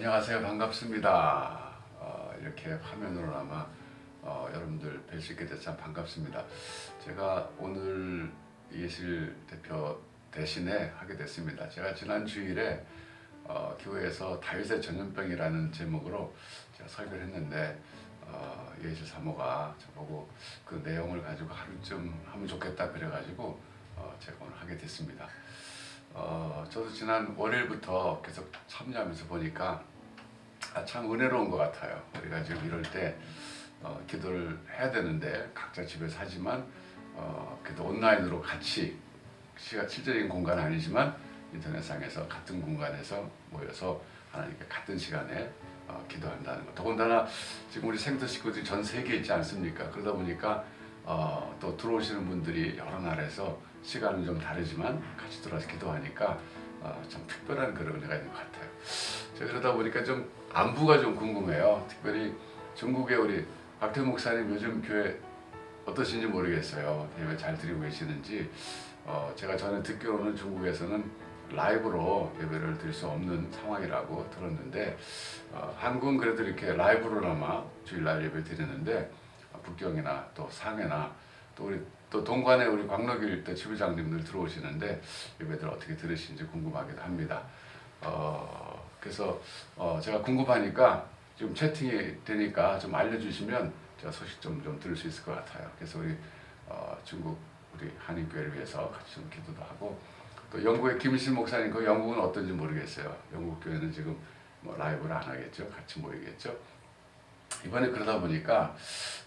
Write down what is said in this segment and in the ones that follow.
안녕하세요. 반갑습니다. 이렇게 화면으로나마 여러분들 뵐 수 있게 돼서 참 반갑습니다. 제가 오늘 예실 대표 대신에 하게 됐습니다. 제가 지난 주일에 교회에서 다윗의 전염병이라는 제목으로 제가 설교를 했는데 예실 사모가 저보고 그 내용을 가지고 하루쯤 하면 좋겠다 그래가지고 제가 오늘 하게 됐습니다. 저도 지난 월요일부터 계속 참여하면서 보니까 참 은혜로운 것 같아요. 우리가 지금 이럴 때 기도를 해야 되는데 각자 집에서 하지만 그래도 온라인으로 같이 실제적인 공간은 아니지만 인터넷상에서 같은 공간에서 모여서 하나님께 같은 시간에 기도한다는 것. 더군다나 지금 우리 생터 식구들이 전 세계에 있지 않습니까? 그러다 보니까 또 들어오시는 분들이 여러 나라에서 시간은 좀 다르지만 같이 들어와서 기도하니까 참 특별한 그런 은혜가 있는 것 같아요. 제가 그러다 보니까 좀 안부가 좀 궁금해요. 특별히 중국의 우리 박태 목사님 요즘 교회 어떠신지 모르겠어요. 예배 잘 드리고 계시는지. 제가 전에 듣기로는 중국에서는 라이브로 예배를 드릴 수 없는 상황이라고 들었는데 한국은 그래도 이렇게 라이브로나마 주일날 예배 드리는데 북경이나 또 상해나 또 우리 또 동관에 우리 광록일 때 지부장님들 들어오시는데 예배들 어떻게 들으시는지 궁금하기도 합니다. 그래서 제가 궁금하니까 지금 채팅이 되니까 좀 알려주시면 제가 소식 좀 들을 수 있을 것 같아요. 그래서 우리 중국 우리 한인교회를 위해서 같이 좀 기도도 하고 또 영국의 김일신 목사님 그 영국은 어떤지 모르겠어요. 영국 교회는 지금 뭐 라이브를 안 하겠죠. 같이 모이겠죠. 이번에 그러다 보니까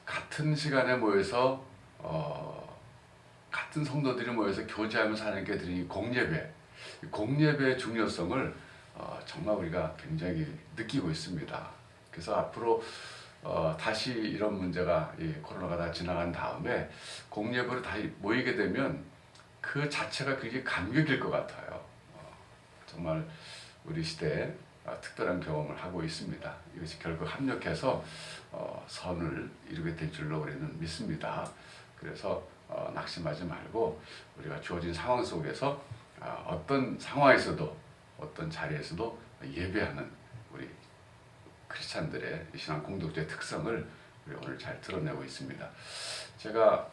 같은 시간에 모여서 같은 성도들이 모여서 교제하면서 하나님께 드리는 공예배의 중요성을 정말 우리가 굉장히 느끼고 있습니다. 그래서 앞으로 다시 이런 문제가 이 코로나가 다 지나간 다음에 공예배로 다 모이게 되면 그 자체가 굉장히 감격일 것 같아요. 정말 우리 시대에 특별한 경험을 하고 있습니다. 이것이 결국 합력해서 선을 이루게 될 줄로 우리는 믿습니다. 그래서 낙심하지 말고 우리가 주어진 상황 속에서 어떤 상황에서도 어떤 자리에서도 예배하는 우리 크리스찬들의 신앙 공동체의 특성을 우리 오늘 잘 드러내고 있습니다. 제가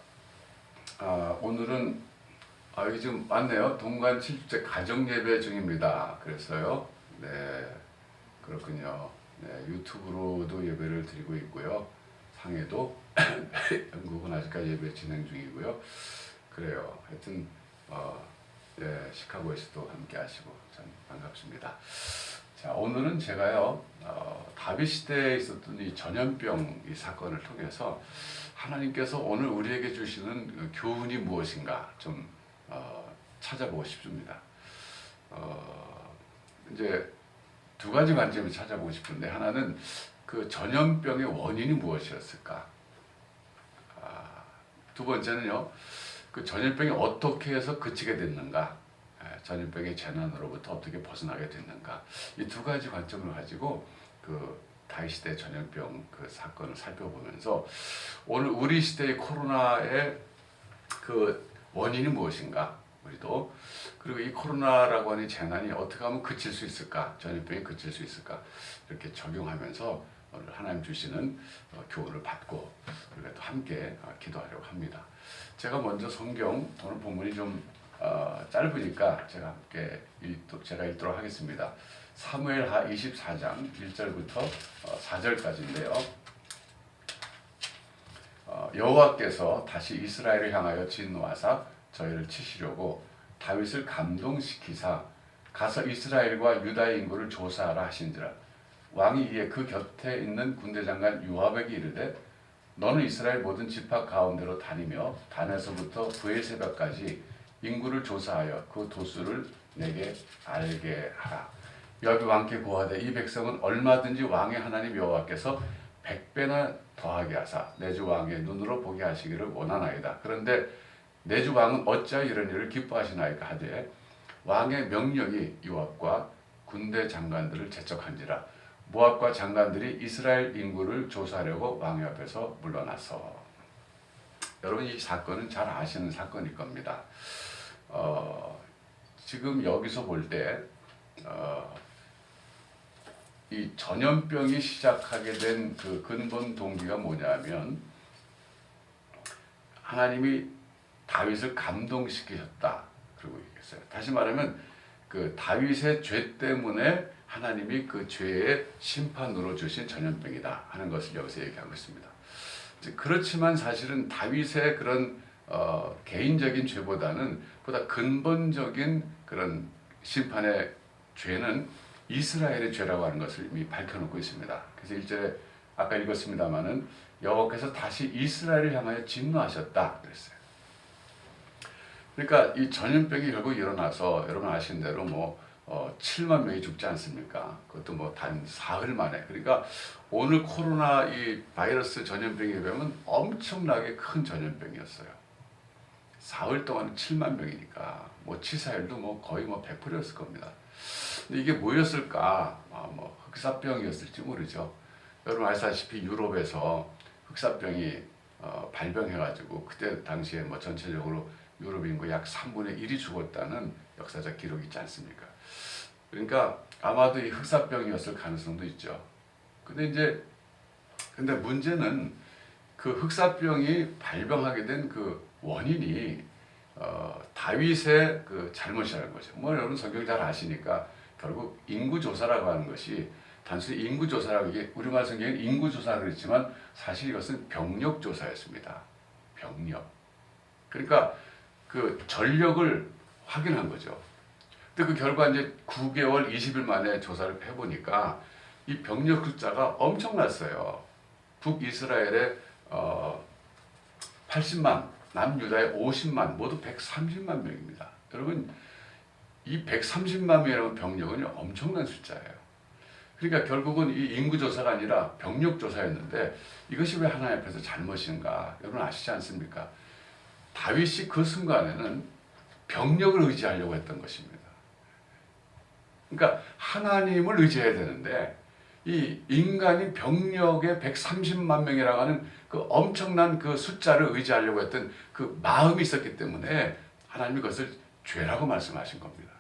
오늘은 여기 지금 왔네요. 동관 7주째 가정예배 중입니다. 그래서요. 네, 그렇군요. 네, 유튜브로도 예배를 드리고 있고요. 상해도 영국은 아직까지 예배 진행 중이고요. 그래요. 하여튼 네, 시카고에서도 함께 하시고 참 반갑습니다. 자, 오늘은 제가요 다윗 시대에 있었던 이 전염병 이 사건을 통해서 하나님께서 오늘 우리에게 주시는 교훈이 무엇인가 좀 찾아보고 싶습니다. 이제 두 가지 관점을 찾아보고 싶은데 하나는 그 전염병의 원인이 무엇이었을까? 두 번째는요, 그 전염병이 어떻게 해서 그치게 됐는가? 전염병의 재난으로부터 어떻게 벗어나게 됐는가? 이 두 가지 관점을 가지고 그 다윗 시대 전염병 그 사건을 살펴보면서 오늘 우리 시대의 코로나의 그 원인이 무엇인가? 우리도 그리고 이 코로나라고 하는 재난이 어떻게 하면 그칠 수 있을까? 전염병이 그칠 수 있을까? 이렇게 적용하면서 오늘 하나님 주시는 교훈을 받고 우리가 또 함께 기도하려고 합니다. 제가 먼저 성경 오늘 본문이 좀 짧으니까 제가 읽도록 하겠습니다. 사무엘하 24장 1절부터 4절까지인데요. 여호와께서 다시 이스라엘을 향하여 진노하사 저희를 치시려고 다윗을 감동시키사 가서 이스라엘과 유다의 인구를 조사하라 하신지라. 왕이 이에 그 곁에 있는 군대장관 요압에게 이르되 너는 이스라엘 모든 지파 가운데로 다니며 단에서부터 브엘세바까지 인구를 조사하여 그 도수를 내게 알게 하라. 요압이 왕께 고하되 이 백성은 얼마든지 왕의 하나님 여호와께서 100배나 더하게 하사 내 주 왕의 눈으로 보게 하시기를 원하나이다. 그런데 내 주 왕은 어찌하여 이런 일을 기뻐하시나이까 하되 왕의 명령이 요압과 군대 장관들을 재촉한지라. 모압과 장관들이 이스라엘 인구를 조사하려고 왕의 앞에서 물러나서. 여러분 이 사건은 잘 아시는 사건일 겁니다. 지금 여기서 볼 때 이 전염병이 시작하게 된 그 근본 동기가 뭐냐면 하나님이 다윗을 감동시키셨다. 그러고 얘기했어요. 다시 말하면 그 다윗의 죄 때문에 하나님이 그 죄의 심판으로 주신 전염병이다 하는 것을 여기서 얘기하고 있습니다. 그렇지만 사실은 다윗의 그런 개인적인 죄보다는 보다 근본적인 그런 심판의 죄는 이스라엘의 죄라고 하는 것을 이미 밝혀놓고 있습니다. 그래서 1절에 아까 읽었습니다마는 여호와께서 다시 이스라엘을 향하여 진노하셨다 그랬어요. 그러니까 이 전염병이 결국 일어나서 여러분 아시는 대로 7만 명이 죽지 않습니까? 그것도 단 사흘 만에. 그러니까 오늘 코로나 이 바이러스 전염병에 비하면 엄청나게 큰 전염병이었어요. 사흘 동안 7만 명이니까 치사율도 거의 100%였을 겁니다. 근데 이게 뭐였을까? 흑사병이었을지 모르죠. 여러분 아시다시피 유럽에서 흑사병이 발병해가지고 그때 당시에 전체적으로 유럽 인구 약 3분의 1이 죽었다는 역사적 기록이 있지 않습니까? 그러니까 아마도 이 흑사병이었을 가능성도 있죠. 근데 문제는 그 흑사병이 발병하게 된 그 원인이 다윗의 그 잘못이라는 거죠. 여러분 성경 잘 아시니까 결국 인구조사라고 하는 것이 단순히 인구조사라고 이게 우리말 성경에는 인구조사라고 그랬지만 사실 이것은 병력조사였습니다. 병력. 그러니까 그 전력을 확인한 거죠. 근데 그 결과 이제 9개월 20일 만에 조사를 해보니까 이 병력 숫자가 엄청났어요. 북이스라엘에 80만, 남유다에 50만, 모두 130만 명입니다. 여러분 이 130만 명이라는 병력은 엄청난 숫자예요. 그러니까 결국은 이 인구조사가 아니라 병력조사였는데 이것이 왜 하나님 앞에서 잘못인가? 여러분 아시지 않습니까? 다윗이 그 순간에는 병력을 의지하려고 했던 것입니다. 그러니까 하나님을 의지해야 되는데 이 인간이 병력의 130만 명이라고 하는 그 엄청난 그 숫자를 의지하려고 했던 그 마음이 있었기 때문에 하나님이 그것을 죄라고 말씀하신 겁니다.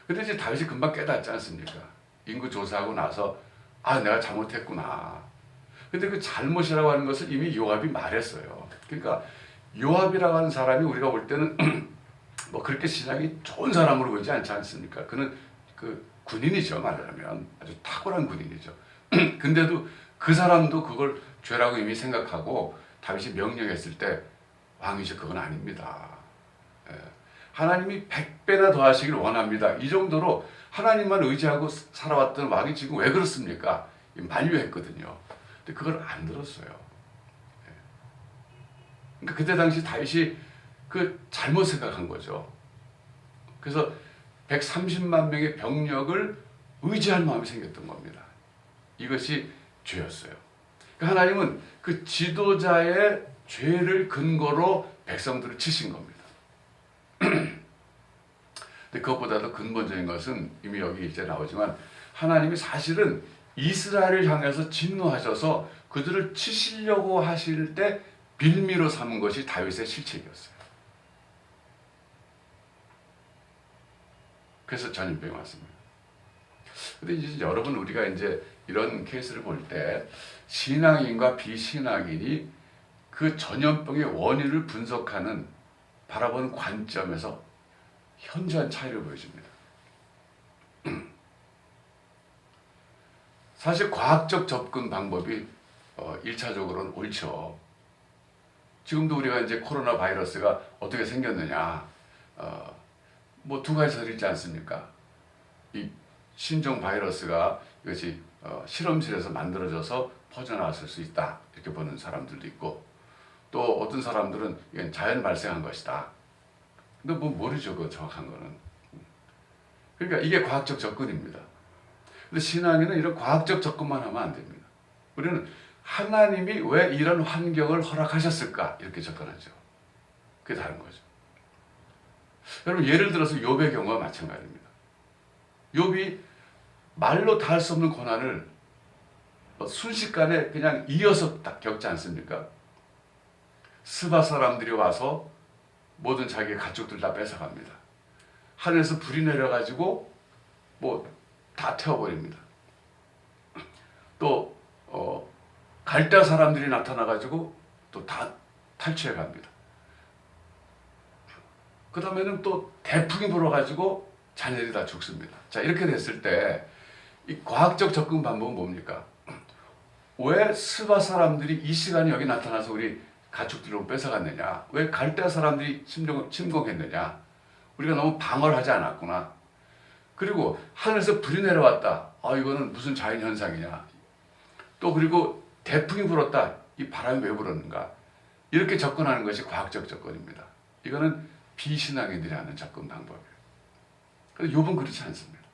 근데 이제 다윗이 금방 깨닫지 않습니까? 인구 조사하고 나서 내가 잘못했구나. 근데 그 잘못이라고 하는 것을 이미 요압이 말했어요. 그러니까 요압이라고 하는 사람이 우리가 볼 때는 그렇게 신앙이 좋은 사람으로 보이지 않지 않습니까? 그는 그 군인이죠. 말하면 아주 탁월한 군인이죠. 근데도 그 사람도 그걸 죄라고 이미 생각하고 다윗이 명령했을 때 왕이죠. 그건 아닙니다. 하나님이 100배나 더 하시길 원합니다. 이 정도로 하나님만 의지하고 살아왔던 왕이 지금 왜 그렇습니까? 만류했거든요. 근데 그걸 안 들었어요. 그러니까 그때 당시 다윗이 그 잘못 생각한 거죠. 그래서 130만 명의 병력을 의지할 마음이 생겼던 겁니다. 이것이 죄였어요. 그러니까 하나님은 그 지도자의 죄를 근거로 백성들을 치신 겁니다. 근데 그것보다도 근본적인 것은 이미 여기 이제 나오지만 하나님이 사실은 이스라엘을 향해서 진노하셔서 그들을 치시려고 하실 때 빌미로 삼은 것이 다윗의 실책이었어요. 그래서 전염병이 왔습니다. 근데 이제 여러분 우리가 이제 이런 케이스를 볼 때 신앙인과 비신앙인이 그 전염병의 원인을 분석하는 바라보는 관점에서 현저한 차이를 보여줍니다. 사실 과학적 접근 방법이 1차적으로는 옳죠. 지금도 우리가 이제 코로나 바이러스가 어떻게 생겼느냐, 두 가지 있지 않습니까? 이 신종 바이러스가 이것이 실험실에서 만들어져서 퍼져나왔을 수 있다 이렇게 보는 사람들도 있고, 또 어떤 사람들은 이건 자연 발생한 것이다. 근데 모르죠, 그 정확한 거는. 그러니까 이게 과학적 접근입니다. 근데 신앙인은 이런 과학적 접근만 하면 안 됩니다. 우리는 하나님이 왜 이런 환경을 허락하셨을까 이렇게 접근하죠. 그게 다른 거죠. 여러분 예를 들어서 욥의 경우와 마찬가지입니다. 욥이 말로 다 할 수 없는 고난을 순식간에 그냥 이어서 딱 겪지 않습니까? 스바 사람들이 와서 모든 자기의 가축들 다 뺏어갑니다. 하늘에서 불이 내려가지고 다 태워버립니다. 또 갈대아 사람들이 나타나가지고 또 다 탈취해 갑니다. 그 다음에는 또 대풍이 불어가지고 자녀들이 다 죽습니다. 자, 이렇게 됐을 때 이 과학적 접근 방법은 뭡니까? 왜 스바 사람들이 이 시간에 여기 나타나서 우리 가축들을 뺏어갔느냐? 왜 갈대아 사람들이 침공했느냐? 우리가 너무 방어를 하지 않았구나. 그리고 하늘에서 불이 내려왔다. 이거는 무슨 자연현상이냐? 또 그리고 대풍이 불었다. 이 바람이 왜 불었는가? 이렇게 접근하는 것이 과학적 접근입니다. 이거는 비신앙인들이 하는 접근 방법이에요. 그런데 욥은 그렇지 않습니다.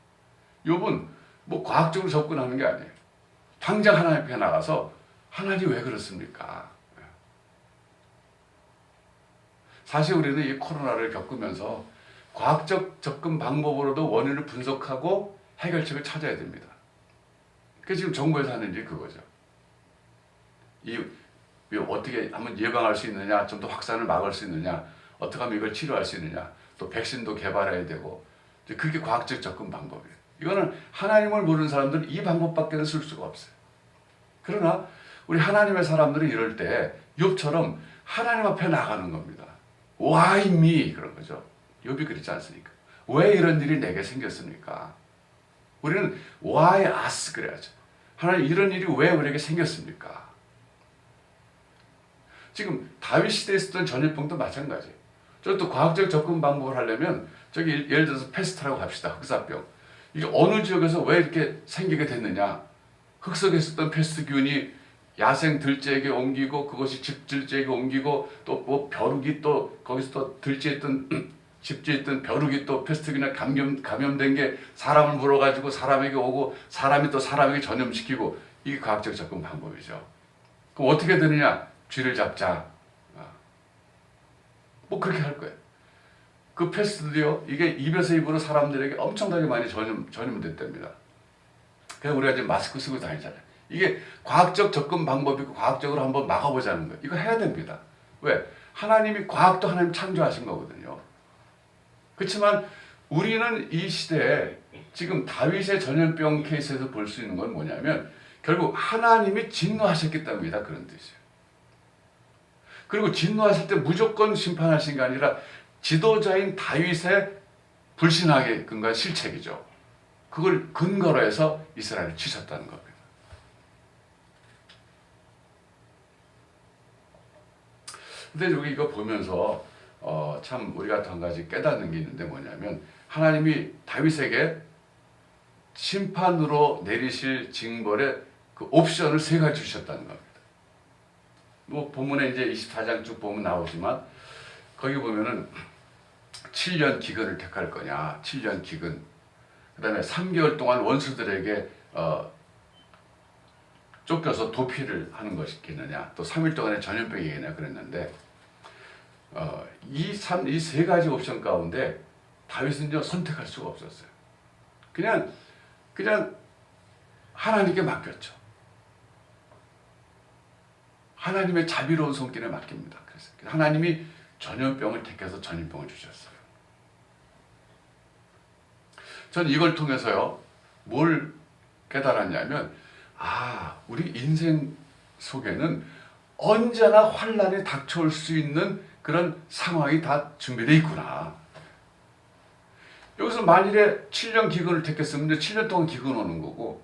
욥은 뭐 과학적으로 접근하는 게 아니에요. 당장 하나님 앞에 나가서 하나님 왜 그렇습니까? 사실 우리는 이 코로나를 겪으면서 과학적 접근 방법으로도 원인을 분석하고 해결책을 찾아야 됩니다. 그게 지금 정부에서 하는 일이 그거죠. 어떻게 하면 예방할 수 있느냐, 좀 더 확산을 막을 수 있느냐, 어떻게 하면 이걸 치료할 수 있느냐, 또 백신도 개발해야 되고, 그게 과학적 접근 방법이에요. 이거는 하나님을 모르는 사람들은 이 방법밖에 쓸 수가 없어요. 그러나 우리 하나님의 사람들은 이럴 때 욥처럼 하나님 앞에 나가는 겁니다. Why me? 그런 거죠. 욥이 그렇지 않습니까? 왜 이런 일이 내게 생겼습니까? 우리는 Why us 그래야죠. 하나님 이런 일이 왜 우리에게 생겼습니까? 지금 다윗 시대에 있었던 전염병도 마찬가지예요. 저도 과학적 접근 방법을 하려면 예를 들어서 페스트라고 합시다. 흑사병. 이게 어느 지역에서 왜 이렇게 생기게 됐느냐? 흑석에 있었던 페스트균이 야생 들쥐에게 옮기고 그것이 집들쥐에게 옮기고 또 뭐 벼룩이 또 거기서 또 들쥐에 있던 집쥐에 있던 벼룩이 또 페스트균에 감염된 게 사람을 물어가지고 사람에게 오고 사람이 또 사람에게 전염시키고 이게 과학적 접근 방법이죠. 그럼 어떻게 되느냐? 쥐를 잡자. 뭐 그렇게 할 거예요. 그 페스트도요, 이게 입에서 입으로 사람들에게 엄청나게 많이 전염됐답니다. 그래서 우리가 지금 마스크 쓰고 다니잖아요. 이게 과학적 접근 방법이고 과학적으로 한번 막아보자는 거예요. 이거 해야 됩니다. 왜? 하나님이 과학도 하나님 창조하신 거거든요. 그렇지만 우리는 이 시대에 지금 다윗의 전염병 케이스에서 볼 수 있는 건 뭐냐면 결국 하나님이 진노하셨기 때문이다. 그런 뜻이에요. 그리고 진노하실 때 무조건 심판하신 게 아니라 지도자인 다윗의 불신하게 근거한 실책이죠. 그걸 근거로 해서 이스라엘을 치셨다는 겁니다. 근데 여기 이거 보면서 참 우리가 한 가지 깨닫는 게 있는데 뭐냐면 하나님이 다윗에게 심판으로 내리실 징벌의 그 옵션을 3가지 주셨다는 겁니다. 뭐 본문에 이제 24장 쭉 보면 나오지만 거기 보면은 7년 기근을 택할 거냐, 7년 기근. 그 다음에 3개월 동안 원수들에게 쫓겨서 도피를 하는 것이겠느냐, 또 3일 동안의 전염병이겠냐 그랬는데 이 3가지 옵션 가운데 다윗은요 선택할 수가 없었어요. 그냥 하나님께 맡겼죠. 하나님의 자비로운 손길에 맡깁니다. 그래서 하나님이 전염병을 택해서 전염병을 주셨어요. 전 이걸 통해서요 뭘 깨달았냐면 우리 인생 속에는 언제나 환난이 닥쳐올 수 있는 그런 상황이 다 준비되어 있구나. 여기서 만일에 7년 기근을 택했으면 7년 동안 기근 오는 거고,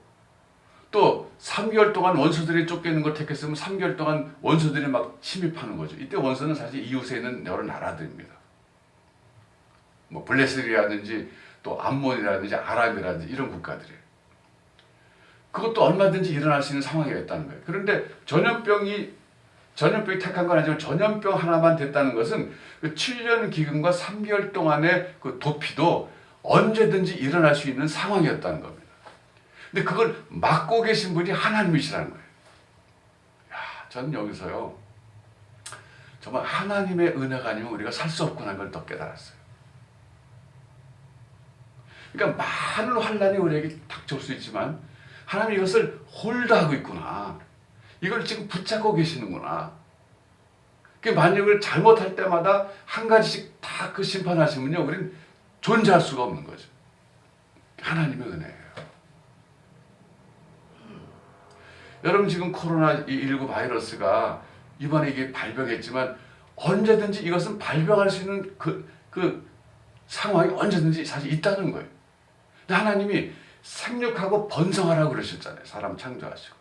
또 3개월 동안 원수들이 쫓기는 걸 택했으면 3개월 동안 원수들이 막 침입하는 거죠. 이때 원수는 사실 이웃에 있는 여러 나라들입니다. 뭐 블레셋이라든지 또 암몬이라든지 아람이라든지 이런 국가들이에요. 그것도 얼마든지 일어날 수 있는 상황이었다는 거예요. 그런데 전염병이 택한 건 아니지만 전염병 하나만 됐다는 것은 그 7년 기근과 3개월 동안의 그 도피도 언제든지 일어날 수 있는 상황이었다는 겁니다. 근데 그걸 막고 계신 분이 하나님이시라는 거예요. 저는 여기서요 정말 하나님의 은혜가 아니면 우리가 살 수 없구나 걸 더 깨달았어요. 그러니까 많은 환난이 우리에게 닥쳐올 수 있지만 하나님이 이것을 홀드하고 있구나. 이걸 지금 붙잡고 계시는구나. 만약 이걸 잘못할 때마다 한 가지씩 다 그 심판하시면요 우리는 존재할 수가 없는 거죠. 하나님의 은혜예요. 여러분 지금 코로나19 바이러스가 이번에 이게 발병했지만 언제든지 이것은 발병할 수 있는 그 상황이 언제든지 사실 있다는 거예요. 근데 하나님이 생육하고 번성하라고 그러셨잖아요. 사람 창조하시고.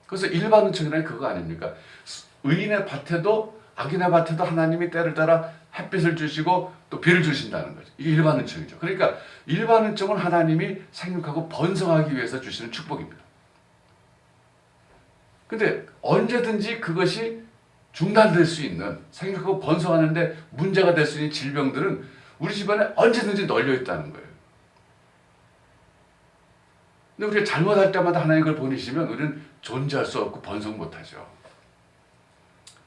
그래서 일반 은총이란 그거 아닙니까? 의인의 밭에도 악인의 밭에도 하나님이 때를 따라 햇빛을 주시고 또 비를 주신다는 거죠. 이게 일반 은총이죠. 그러니까 일반 은총은 하나님이 생육하고 번성하기 위해서 주시는 축복입니다. 근데 언제든지 그것이 중단될 수 있는, 생육하고 번성하는데 문제가 될 수 있는 질병들은 우리 집안에 언제든지 널려 있다는 거예요. 근데 우리가 잘못할 때마다 하나님 그걸 보내시면 우리는 존재할 수 없고 번성 못하죠.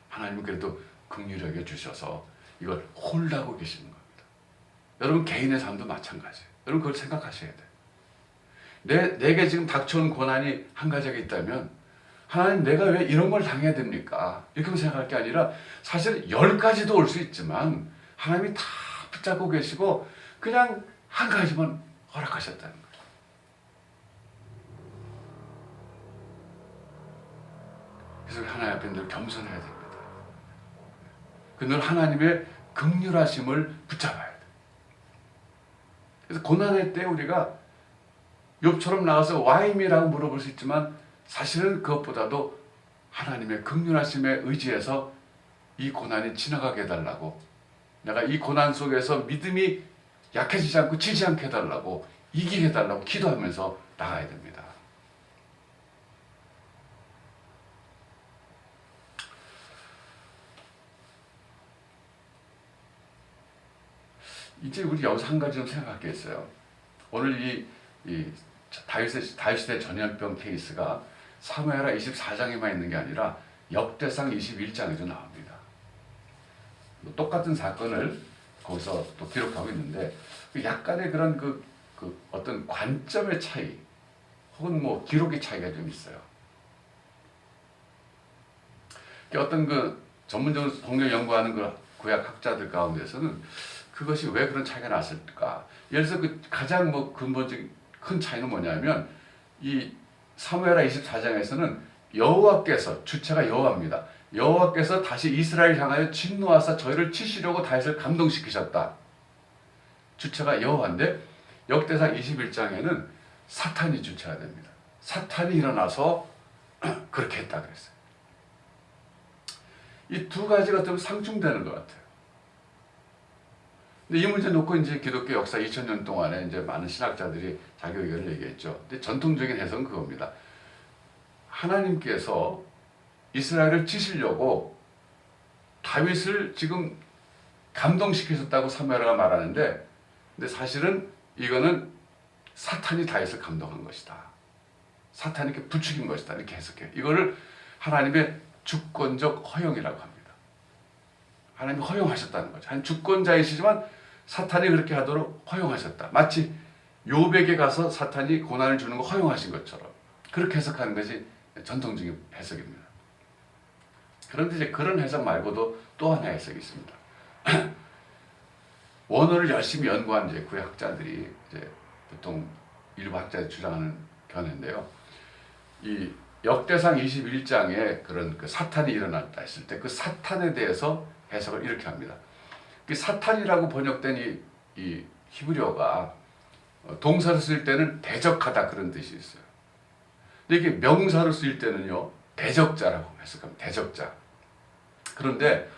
하나님은 그래도 긍휼하게 주셔서 이걸 홀라고 계시는 겁니다. 여러분 개인의 삶도 마찬가지예요. 여러분 그걸 생각하셔야 돼요. 내게 지금 닥쳐온 고난이 한 가지가 있다면 하나님 내가 왜 이런 걸 당해야 됩니까? 이렇게 생각할 게 아니라 사실 10가지도 올 수 있지만 하나님이 다 붙잡고 계시고 그냥 한 가지만 허락하셨다는 거예요. 그래서 하나님 앞에 늘 겸손해야 됩니다. 늘 하나님의 긍휼하심을 붙잡아야 돼요. 그래서 고난의 때 우리가 욥처럼 나와서 와임이라고 물어볼 수 있지만 사실은 그것보다도 하나님의 긍휼하심에 의지해서 이 고난이 지나가게 해달라고, 내가 이 고난 속에서 믿음이 약해지지 않고 지지 않게 해달라고, 이기게 해달라고 기도하면서 나가야 됩니다. 이제 우리 여기서 한 가지 좀 생각할 게 있어요. 오늘 이 다윗의 전염병 케이스가 사무엘하 24장에만 있는 게 아니라 역대상 21장에도 나옵니다. 똑같은 사건을 거기서 또 기록하고 있는데 약간의 그런 그 어떤 관점의 차이 혹은 뭐 기록의 차이가 좀 있어요. 어떤 그 전문적으로 성경 연구하는 그 구약 학자들 가운데서는 그것이 왜 그런 차이가 났을까? 예를 들어서 그 가장 뭐 근본적인 큰 차이는 뭐냐면 이 사무엘하 24장에서는 여호와께서, 주체가 여호와입니다. 여호와께서 다시 이스라엘 향하여 진노하사 저희를 치시려고 다윗을 감동시키셨다. 주체가 여호와인데 역대상 21장에는 사탄이 주체가 됩니다. 사탄이 일어나서 그렇게 했다 그랬어요. 이 두 가지가 좀 상충되는 것 같아요. 근데 이 문제 놓고 이제 기독교 역사 2000년 동안에 이제 많은 신학자들이 자기 의견을 얘기했죠. 근데 전통적인 해석은 그겁니다. 하나님께서 이스라엘을 치시려고 다윗을 지금 감동시키셨다고 사무엘하가 말하는데, 근데 사실은 이거는 사탄이 다윗을 감동한 것이다. 사탄이 이렇게 부추긴 것이다. 이렇게 해석해요. 이거를 하나님의 주권적 허용이라고 합니다. 하나님이 허용하셨다는 거죠. 하나님 주권자이시지만 사탄이 그렇게 하도록 허용하셨다. 마치 욥에게 가서 사탄이 고난을 주는 거 허용하신 것처럼 그렇게 해석하는 것이 전통적인 해석입니다. 그런데 이제 그런 해석 말고도 또 하나의 해석이 있습니다. 원어를 열심히 연구한 이제 구약학자들이 이제 보통 일부 학자들이 주장하는 견해인데요. 이 역대상 21장에 그런 그 사탄이 일어났다 했을 때 그 사탄에 대해서 해석을 이렇게 합니다. 그 사탄이라고 번역된 이 히브리어가 동사로 쓸 때는 대적하다 그런 뜻이 있어요. 근데 이게 명사로 쓸 때는요 대적자라고 해석합니다. 대적자. 그런데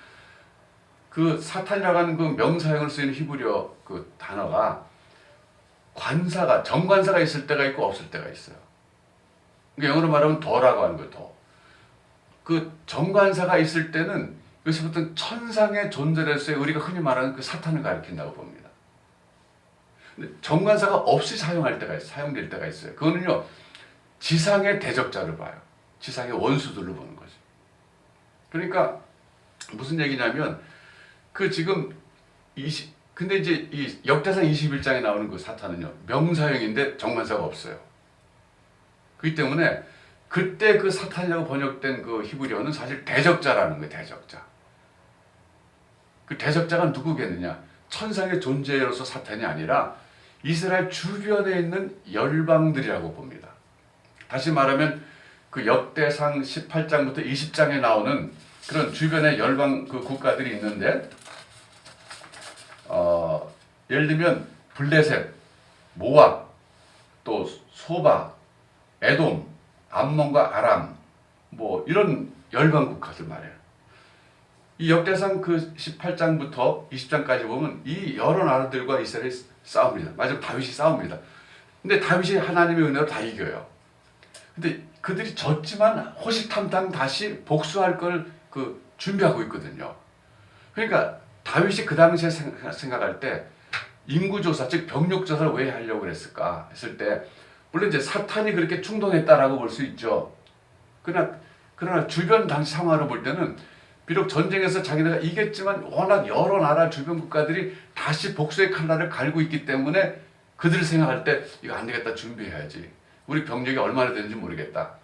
그 사탄이라고 하는 그 명사형을 쓰이는 히브리어 그 단어가 관사가, 정관사가 있을 때가 있고 없을 때가 있어요. 그러니까 영어로 말하면 더라고 하는 거예요. 더. 그 정관사가 있을 때는 이것부터 천상의 존재로서의 우리가 흔히 말하는 그 사탄을 가리킨다고 봅니다. 근데 정관사가 없이 사용될 때가 있어요. 그거는요 지상의 대적자를 봐요. 지상의 원수들로 보는 거죠. 그러니까 무슨 얘기냐면 그 지금 근데 이제 이 역대상 21장에 나오는 그 사탄은요 명사형인데 정관사가 없어요. 그렇기 때문에 그때 그 사탄이라고 번역된 그 히브리어는 사실 대적자라는 거예요. 대적자. 그 대적자가 누구겠느냐? 천상의 존재로서 사탄이 아니라 이스라엘 주변에 있는 열방들이라고 봅니다. 다시 말하면 그 역대상 18장부터 20장에 나오는 그런 주변의 열방 그 국가들이 있는데 예를 들면 블레셋, 모압, 또 소바, 에돔, 암몬과 아람 뭐 이런 열방 국가들 말이에요. 이 역대상 그 18장부터 20장까지 보면 이 여러 나라들과 이스라엘이 싸웁니다. 마지막 다윗이 싸웁니다. 근데 다윗이 하나님의 은혜로 다 이겨요. 근데 그들이 졌지만 호시탐탐 다시 복수할 걸 그 준비하고 있거든요. 그러니까 다윗이 그 당시에 생각할 때 인구조사, 즉 병력조사를 왜 하려고 그랬을까 했을 때 물론 이제 사탄이 그렇게 충동했다라고 볼 수 있죠. 그러나 주변 당시 상황을 볼 때는 비록 전쟁에서 자기네가 이겼지만 워낙 여러 나라 주변 국가들이 다시 복수의 칼날을 갈고 있기 때문에 그들을 생각할 때 이거 안 되겠다, 준비해야지. 우리 병력이 얼마나 되는지 모르겠다.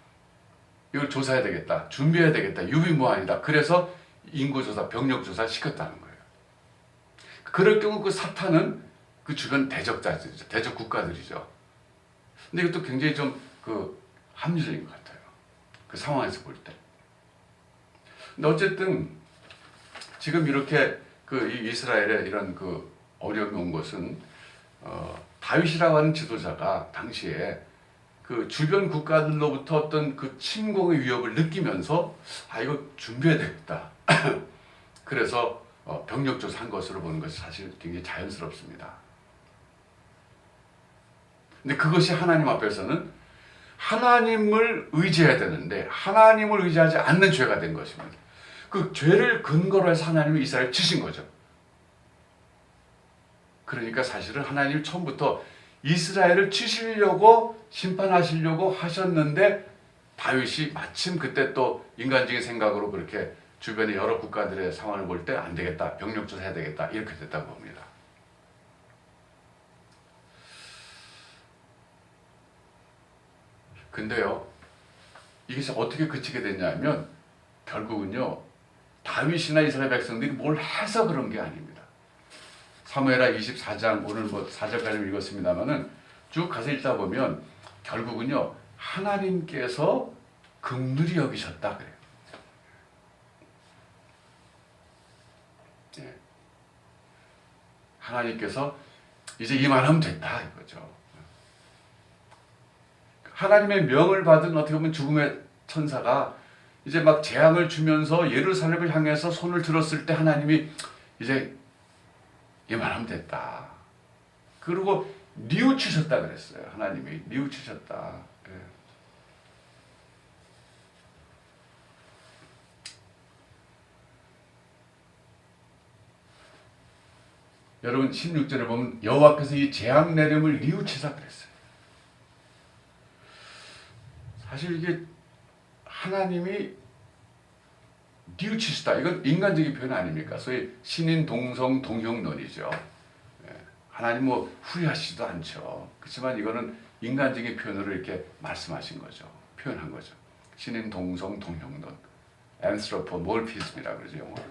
이걸 조사해야 되겠다. 준비해야 되겠다. 유비무환이다. 그래서 인구조사, 병력조사 시켰다는 거예요. 그럴 경우 그 사탄은 그 주변 대적자들이죠. 대적 국가들이죠. 근데 이것도 굉장히 좀 그 합리적인 것 같아요. 그 상황에서 볼 때. 근데 어쨌든 지금 이렇게 그 이스라엘의 이런 그 어려움이 온 것은 다윗이라고 하는 지도자가 당시에 그 주변 국가들로부터 어떤 그 침공의 위협을 느끼면서 이거 준비해야 되겠다. 그래서 병력 조사한 것으로 보는 것이 사실 굉장히 자연스럽습니다. 근데 그것이 하나님 앞에서는 하나님을 의지해야 되는데 하나님을 의지하지 않는 죄가 된 것입니다. 그 죄를 근거로 해서 하나님이 이스라엘을 치신 거죠. 그러니까 사실은 하나님이 처음부터 이스라엘을 치시려고 심판하시려고 하셨는데 다윗이 마침 그때 또 인간적인 생각으로 그렇게 주변의 여러 국가들의 상황을 볼 때 안 되겠다, 병력 조사해야 되겠다 이렇게 됐다고 봅니다. 근데요, 이게 어떻게 그치게 됐냐면 결국은요, 다윗이나 이스라엘 백성들이 뭘 해서 그런 게 아닙니다. 사무엘하 24장 오늘 뭐 4절까지 읽었습니다만은 쭉 가서 읽다 보면 결국은요, 하나님께서 긍휼히 여기셨다 그래요. 네. 하나님께서 이제 이만하면 됐다 이거죠. 하나님의 명을 받은 어떻게 보면 죽음의 천사가 이제 막 재앙을 주면서 예루살렘을 향해서 손을 들었을 때 하나님이 이제 이만하면 됐다. 그리고 뉘우치셨다 그랬어요. 하나님이 뉘우치셨다. 네. 여러분 16절에 보면 여호와께서 이 재앙 내림을 뉘우치사 그랬어요. 사실 이게 하나님이 뉘우치시다. 이건 인간적인 표현 아닙니까? 소위 신인 동성 동형론이죠. 하나님 뭐 후회하시지도 않죠. 그렇지만 이거는 인간적인 표현으로 이렇게 말씀하신 거죠. 표현한 거죠. 신인 동성 동형론. anthropomorphism이라고 그러죠, 영어로.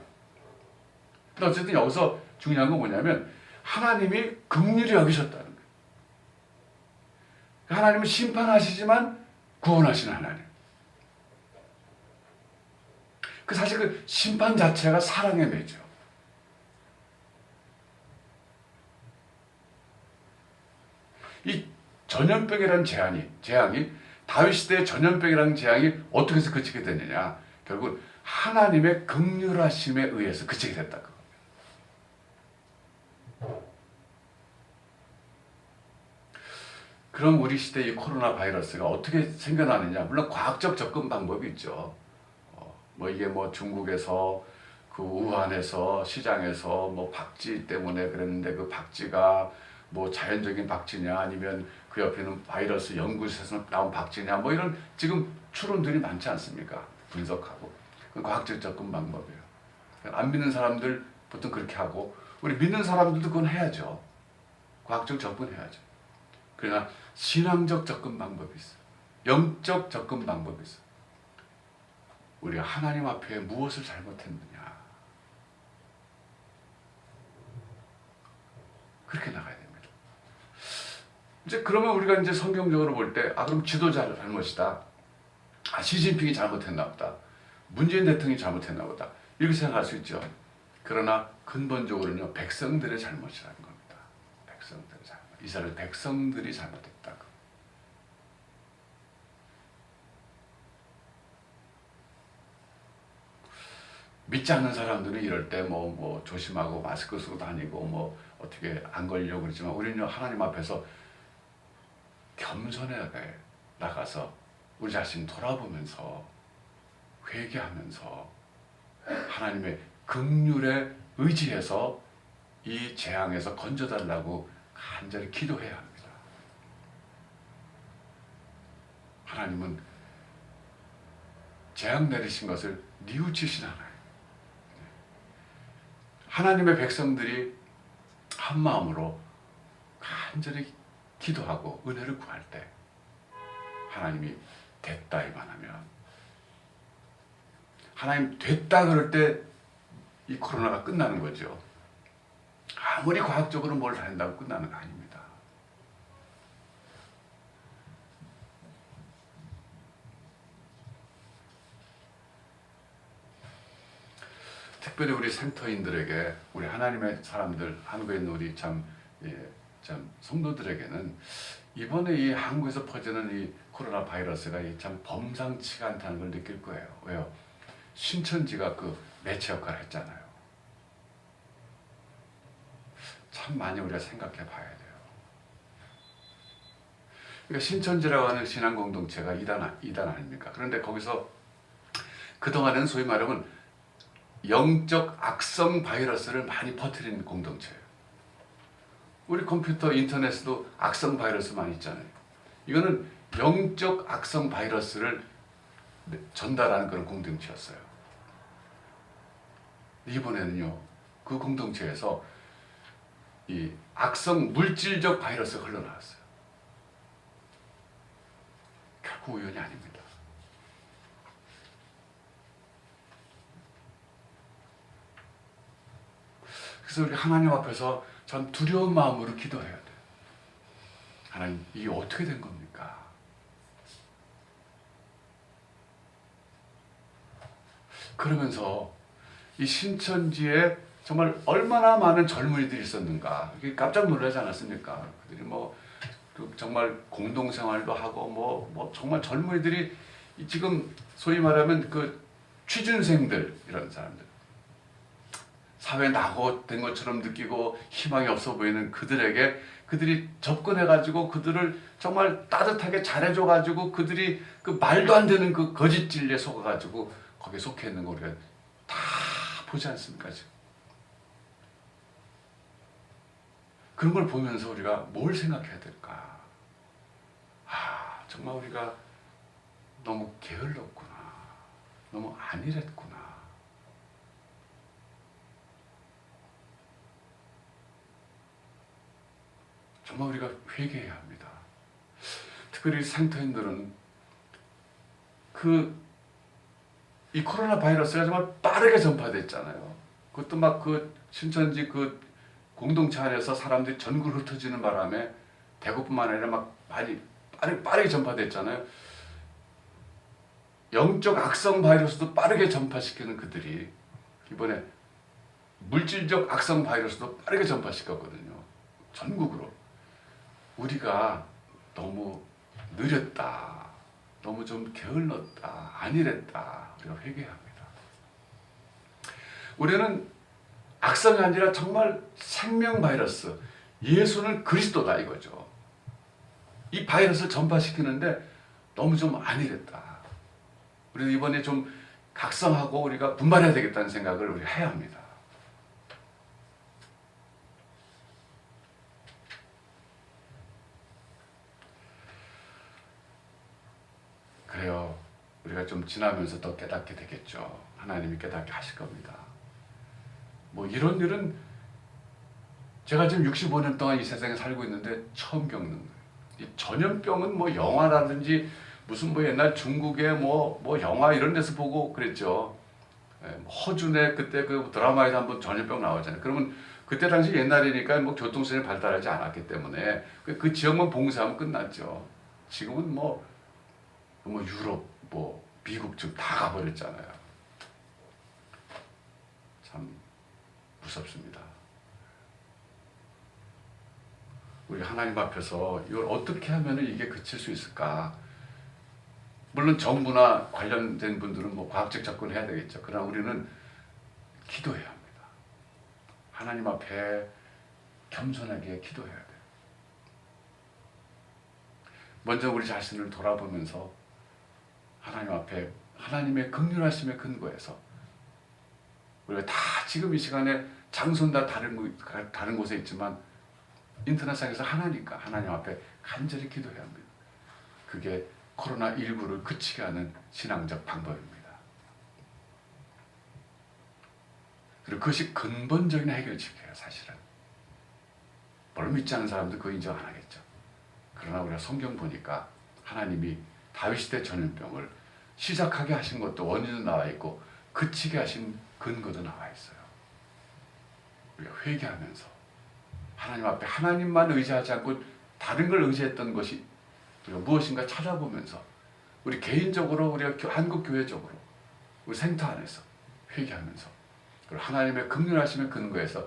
근데 어쨌든 여기서 중요한 건 뭐냐면 하나님이 긍휼히 여기셨다는 거예요. 하나님은 심판하시지만 구원하시는 하나님. 그 사실 그 심판 자체가 사랑의 매죠. 이 전염병이라는 재앙이 다윗 시대의 전염병이라는 재앙이 어떻게 해서 그치게 됐느냐? 결국 하나님의 긍휼하심에 의해서 그치게 됐다. 그럼 우리 시대 이 코로나 바이러스가 어떻게 생겨나느냐? 물론 과학적 접근 방법이 있죠. 뭐 이게 뭐 중국에서 그 우한에서 시장에서 뭐 박쥐 때문에 그랬는데 그 박쥐가 뭐 자연적인 박쥐냐 아니면 그 옆에는 바이러스 연구소에서 나온 박쥐냐 뭐 이런 지금 추론들이 많지 않습니까? 분석하고. 그건 과학적 접근 방법이에요. 안 믿는 사람들 보통 그렇게 하고 우리 믿는 사람들도 그건 해야죠. 과학적 접근해야죠. 그러나 신앙적 접근 방법이 있어요. 영적 접근 방법이 있어요. 우리가 하나님 앞에 무엇을 잘못했느냐. 그렇게 나가야 됩니다. 이제 그러면 우리가 이제 성경적으로 볼 때, 그럼 지도자의 잘못이다. 시진핑이 잘못했나 보다. 문재인 대통령이 잘못했나 보다. 이렇게 생각할 수 있죠. 그러나 근본적으로는요, 백성들의 잘못이라는 겁니다. 백성들의 잘못. 이스라엘 백성들이 잘못했다고. 믿지 않는 사람들은 이럴 때 뭐 조심하고 마스크 쓰고 다니고 뭐 어떻게 안 걸리려고 그러지만, 우리는 하나님 앞에서 겸손하게 나가서 우리 자신 돌아보면서 회개하면서 하나님의 긍휼에 의지해서 이 재앙에서 건져달라고 간절히 기도해야 합니다. 하나님은 재앙 내리신 것을 뉘우치신 하나님. 하나님의 백성들이 한 마음으로 간절히 기도하고 은혜를 구할 때 하나님이 됐다 이만 하면, 하나님 됐다 그럴 때 이 코로나가 끝나는 거죠. 아무리 과학적으로 뭘 한다고 끝나는 거 아닙니다. 특별히 우리 센터인들에게, 우리 하나님의 사람들, 한국에 있는 우리 참 성도들에게는 이번에 이 한국에서 퍼지는 이 코로나 바이러스가 참 범상치가 않다는 걸 느낄 거예요. 왜요? 신천지가 그 매체 역할을 했잖아요. 참 많이 우리가 생각해 봐야 돼요. 그러니까 신천지라고 하는 신앙 공동체가 이단 아닙니까? 그런데 거기서 그동안은 소위 말하면 영적 악성 바이러스를 많이 퍼뜨리는 공동체예요. 우리 컴퓨터, 인터넷에도 악성 바이러스 많이 있잖아요. 이거는 영적 악성 바이러스를 전달하는 그런 공동체였어요. 이번에는요, 그 공동체에서 이 악성 물질적 바이러스가 흘러나왔어요. 결코 우연이 아닙니다. 그래서 우리 하나님 앞에서 전 두려운 마음으로 기도해야 돼요. 하나님, 이게 어떻게 된 겁니까? 그러면서 이 신천지에 정말 얼마나 많은 젊은이들이 있었는가. 깜짝 놀라지 않았습니까? 그들이 정말 공동생활도 하고 뭐 정말 젊은이들이 지금 소위 말하면 그 취준생들, 이런 사람들, 사회에 낙오된 것처럼 느끼고 희망이 없어 보이는 그들에게 그들이 접근해가지고 그들을 정말 따뜻하게 잘해줘가지고 그들이 그 말도 안 되는 그 거짓 진리에 속아가지고 거기에 속해 있는 거 우리가 다 보지 않습니까, 지금? 그런 걸 보면서 우리가 뭘 생각해야 될까? 정말 우리가 너무 게을렀구나. 너무 안일했구나. 정말 우리가 회개해야 합니다. 특별히 센터인들은 이 코로나 바이러스가 정말 빠르게 전파됐잖아요. 그것도 막 그 신천지 그 공동체 안에서 사람들이 전국으로 흩어지는 바람에 대구뿐만 아니라 막 많이 빠르게 전파됐잖아요. 영적 악성 바이러스도 빠르게 전파시키는 그들이 이번에 물질적 악성 바이러스도 빠르게 전파시켰거든요. 전국으로. 우리가 너무 느렸다. 너무 좀 게을렀다. 안일했다. 우리가 회개합니다. 우리는 악성이 아니라 정말 생명 바이러스, 예수는 그리스도다 이거죠. 이 바이러스를 전파시키는데 너무 좀 안일했다. 우리도 이번에 좀 각성하고 우리가 분발해야 되겠다는 생각을 우리 해야 합니다. 그래요. 우리가 좀 지나면서 더 깨닫게 되겠죠. 하나님이 깨닫게 하실 겁니다. 뭐 이런 일은 제가 지금 65년 동안 이 세상에 살고 있는데 처음 겪는 거예요. 이 전염병은 뭐 영화라든지 무슨 뭐 옛날 중국의 뭐 영화 이런 데서 보고 그랬죠. 허준의 그때 그 드라마에서 한번 전염병 나오잖아요. 그러면 그때 당시 옛날이니까 뭐 교통수단이 발달하지 않았기 때문에 그 지역만 봉쇄하면 끝났죠. 지금은 뭐 유럽, 뭐 미국 지금 다 가버렸잖아요. 참 무섭습니다. 우리 하나님 앞에서 이걸 어떻게 하면 이게 그칠 수 있을까? 물론 정부나 관련된 분들은 뭐 과학적 접근을 해야 되겠죠. 그러나 우리는 기도해야 합니다. 하나님 앞에 겸손하게 기도해야 돼요. 먼저 우리 자신을 돌아보면서 하나님 앞에 하나님의 긍휼하심의 근거에서 우리가 다 지금 이 시간에 장소는 다 다른 곳에 있지만 인터넷상에서 하나니까 하나님 앞에 간절히 기도해야 합니다. 그게 코로나19를 그치게 하는 신앙적 방법입니다. 그리고 그것이 근본적인 해결책이에요. 사실은. 물론 믿지 않는 사람도 그거 인정 안 하겠죠. 그러나 우리가 성경 보니까 하나님이 다윗시대 전염병을 시작하게 하신 것도 원인도 나와 있고 그치게 하신 근거도 나와 있어요. 우리가 회개하면서 하나님 앞에 하나님만 의지하지 않고 다른 걸 의지했던 것이 우리가 무엇인가 찾아보면서 우리 개인적으로 우리가 한국교회적으로 우리 생터 안에서 회개하면서 그리고 하나님의 긍휼하심의 근거에서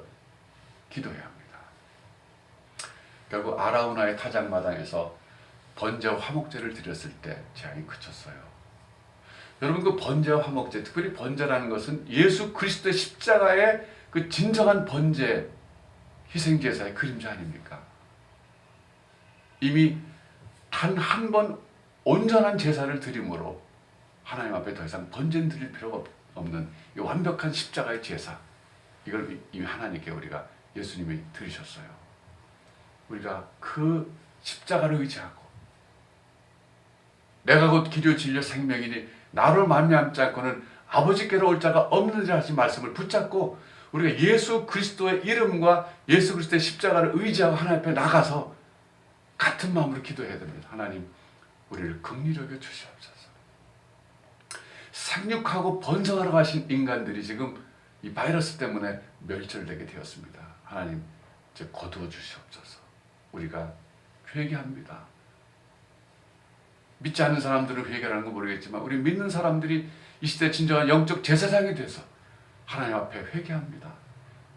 기도해야 합니다. 결국 아라우나의 타작마당에서 번제와 화목제를 드렸을 때 재앙이 그쳤어요. 여러분 그 번제와 화목제, 특별히 번제라는 것은 예수 그리스도의 십자가의 그 진정한 번제, 희생제사의 그림자 아닙니까? 이미 단 한 번 온전한 제사를 드림으로 하나님 앞에 더 이상 번제는 드릴 필요가 없는 이 완벽한 십자가의 제사, 이걸 이미 하나님께 우리가 예수님이 드리셨어요. 우리가 그 십자가를 의지하고 내가 곧 길이요 진리요 생명이니 나로 말미암지 않고는 아버지께로 올 자가 없느니라 하신 말씀을 붙잡고 우리가 예수 그리스도의 이름과 예수 그리스도의 십자가를 의지하고 하나님 앞에 나가서 같은 마음으로 기도해야 됩니다. 하나님, 우리를 긍휼히 여겨 주시옵소서. 생육하고 번성하러 가신 인간들이 지금 이 바이러스 때문에 멸절되게 되었습니다. 하나님, 이제 거두어 주시옵소서. 우리가 회개합니다. 믿지 않는 사람들은 회개라는 거 모르겠지만 우리 믿는 사람들이 이 시대 진정한 영적 제사장이 돼서 하나님 앞에 회개합니다.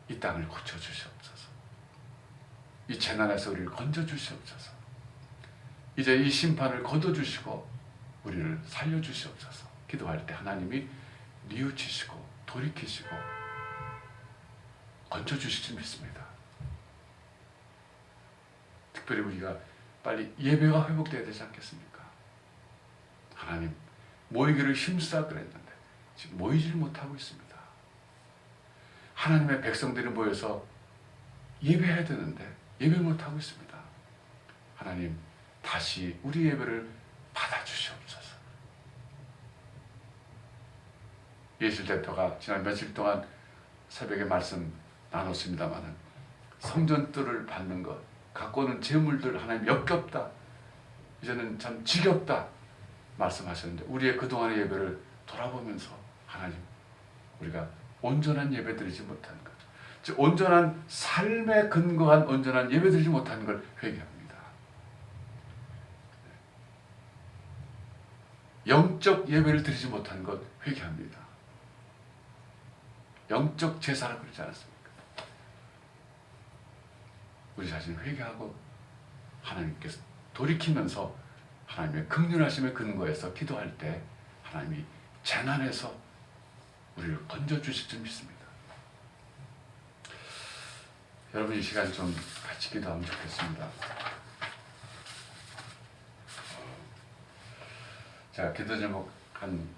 이 땅을 고쳐주시옵소서. 이 재난에서 우리를 건져주시옵소서. 이제 이 심판을 거둬주시고 우리를 살려주시옵소서. 기도할 때 하나님이 뉘우치시고 돌이키시고 건져주실 줄 믿습니다. 특별히 우리가 빨리 예배가 회복되어야 되지 않겠습니까? 하나님, 모이기를 힘쓰라 그랬는데 지금 모이지를 못하고 있습니다. 하나님의 백성들이 모여서 예배해야 되는데 예배 못하고 있습니다. 하나님, 다시 우리 예배를 받아주시옵소서. 예실 대표가 지난 며칠 동안 새벽에 말씀 나눴습니다마는 성전뜰을 받는 것, 갖고 오는 재물들 하나님 역겹다. 이제는 참 지겹다. 말씀하셨는데 우리의 그동안의 예배를 돌아보면서 하나님, 우리가 온전한 예배 드리지 못한 것, 즉 온전한 삶에 근거한 온전한 예배 드리지 못한 걸 회개합니다. 영적 예배를 드리지 못한 것 회개합니다. 영적 제사라고 그러지 않았습니까? 우리 자신을 회개하고 하나님께서 돌이키면서 하나님의 긍휼하심의 근거에서 기도할 때 하나님이 재난에서 우리를 건져주실 줄 믿습니다. 여러분 이 시간 좀 같이 기도하면 좋겠습니다. 제가 기도 제목 한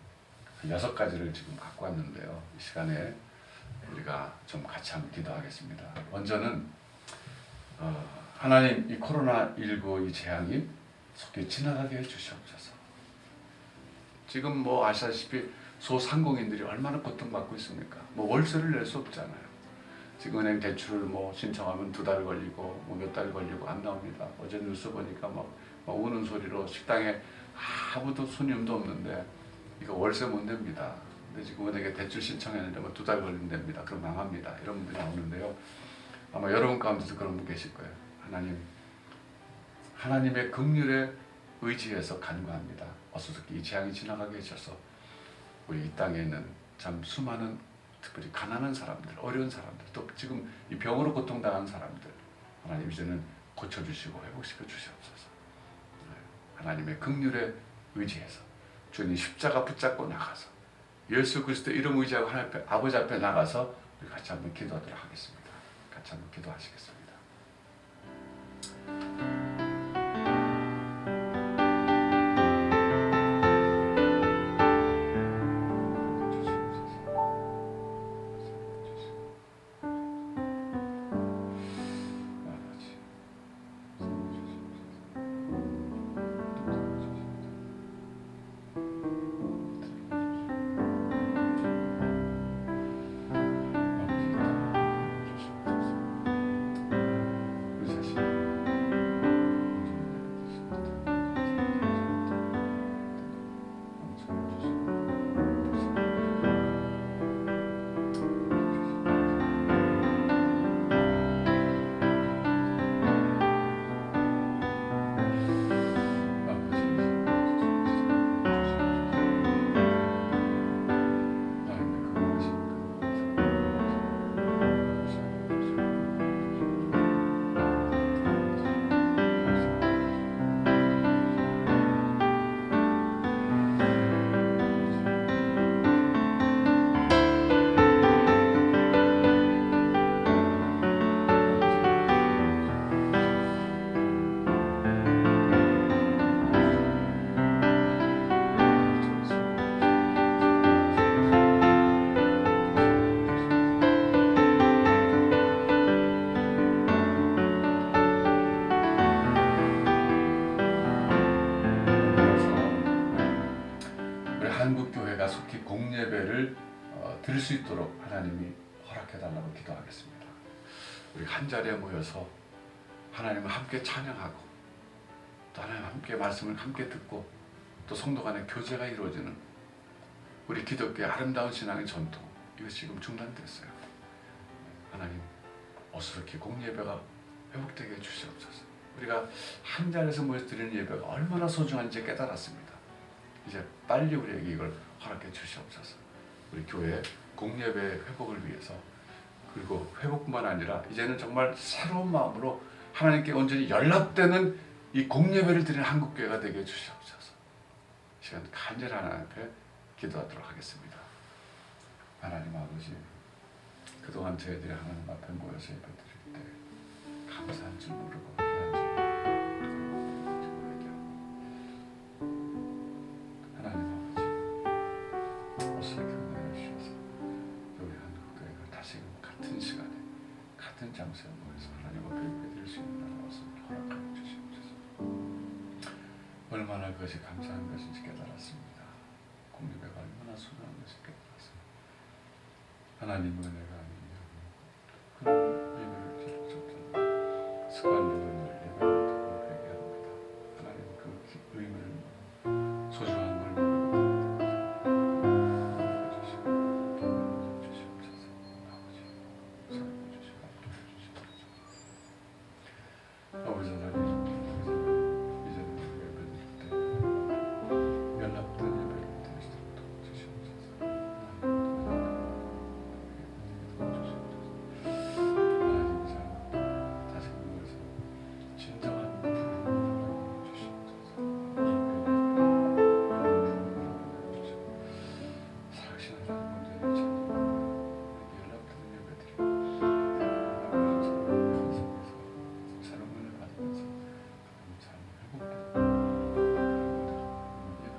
6가지를 지금 갖고 왔는데요. 이 시간에 우리가 좀 같이 한번 기도하겠습니다. 먼저는 하나님, 이 코로나19 이 재앙이 속히 지나가게 해주시옵소서. 지금 뭐 아시다시피 소상공인들이 얼마나 고통받고 있습니까? 뭐 월세를 낼 수 없잖아요. 지금 은행 대출을 뭐 신청하면 2달 걸리고 뭐 몇 달 걸리고 안 나옵니다. 어제 뉴스 보니까 막 우는 소리로 식당에 아무도 손님도 없는데 이거 월세 못 냅니다. 근데 지금 은행에 대출 신청했는데 뭐 2달 걸린답니다. 그럼 망합니다. 이런 분들이 나오는데요. 아마 여러분 가운데도 그런 분 계실 거예요. 하나님, 하나님의 긍휼에 의지해서 간구합니다. 어서 이 재앙이 지나가게 해주셔서 우리 이 땅에 있는 참 수많은 특별히 가난한 사람들, 어려운 사람들, 또 지금 이 병으로 고통당한 사람들 하나님 이제는 고쳐주시고 회복시켜 주시옵소서. 하나님의 긍휼에 의지해서 주님 십자가 붙잡고 나가서 예수 그리스도 이름 의지하고 하나님 앞에, 아버지 앞에 나가서 우리 같이 한번 기도하도록 하겠습니다. 같이 한번 기도하시겠습니다. 한국교회가 속히 공예배를 드릴 수 있도록 하나님이 허락해달라고 기도하겠습니다. 우리 한 자리에 모여서 하나님을 함께 찬양하고 또 하나님 함께 말씀을 함께 듣고 또 성도 간의 교제가 이루어지는 우리 기독교의 아름다운 신앙의 전통, 이것이 지금 중단됐어요. 하나님 어수룩히 공예배가 회복되게 해주시옵소서. 우리가 한 자리에서 모여서 드리는 예배가 얼마나 소중한지 깨달았습니다. 이제 빨리 우리에게 이걸 허락해 주시옵소서. 우리 교회 공예배 회복을 위해서, 그리고 회복뿐만 아니라 이제는 정말 새로운 마음으로 하나님께 온전히 연락되는 이 공예배를 드리는 한국교회가 되게 해주시옵소서. 시간 간절히 하나님 앞에 기도하도록 하겠습니다. 하나님 아버지, 그동안 저희들이 하나님 앞에 모여서 예배 드릴 때 감사한 줄 모르고 귀한 줄 모르고 하나님 아버지, 어스럽게 은혜를 주셔서 우리 한국교회가 다시금 같은 시간에 같은 장소에 모여서 하나님 앞에 예배 드릴 수 있는 날아와서 허락하여 주시옵소서. 얼마나 그것이 감사한 것인지 깨달았습니다. 공예배가 얼마나 소중한 것인지 깨달았습니다. 하나님 은혜가 아니면 그런 예배를 드릴 수 없잖아요. 습관적으로 예배를 드리고 회개합니다. 하나님 그 의미를 모르고 소중한 걸 모르고 해주시옵소서. 아버지 사랑해 주시고 주시옵소서. 아버지 하나님, 이제는 예배 드릴 때 연락된 예배를 드릴 수 있도록 주시옵소서. 하나님 이제 다시 모여서 진정한 부흥을 주시옵소서. 살아계신 하나님 먼저 연락되는 예배들이 새로운 은혜를 받으면서 잘 회복되는 예배가 되게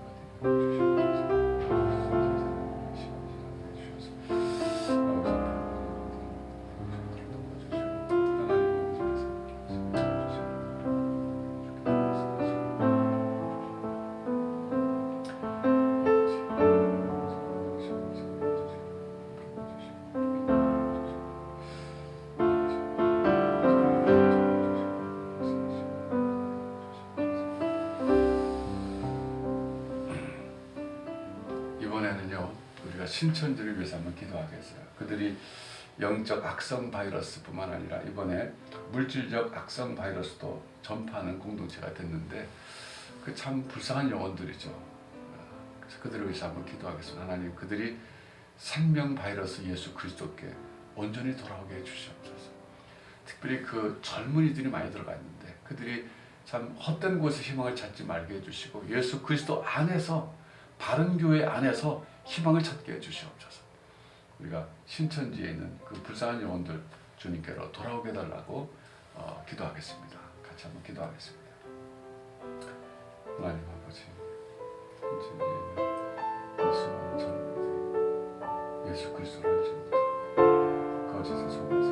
이번에는요, 우리가 신천지를 위해서 한번 기도하겠어요. 그들이 영적 악성 바이러스뿐만 아니라 이번에 물질적 악성 바이러스도 전파하는 공동체가 됐는데 그 참 불쌍한 영혼들이죠. 그들을 위해서 한번 기도하겠습니다. 하나님, 그들이 생명 바이러스 예수 그리스도께 온전히 돌아오게 해주시옵소서. 특별히 그 젊은이들이 많이 들어가 있는데 그들이 참 헛된 곳에 희망을 찾지 말게 해주시고 예수 그리스도 안에서, 바른 교회 안에서 희망을 찾게 해주시옵소서. 우리가 신천지에 있는 그 불쌍한 영혼들 주님께로 돌아오게 해달라고 기도하겠습니다. 같이 한번 기도하겠습니다. 하나님 아버지, 신천지에 있는 수많은 젊은이들 예수 그리스도를 알지 못하고 거짓에 속아서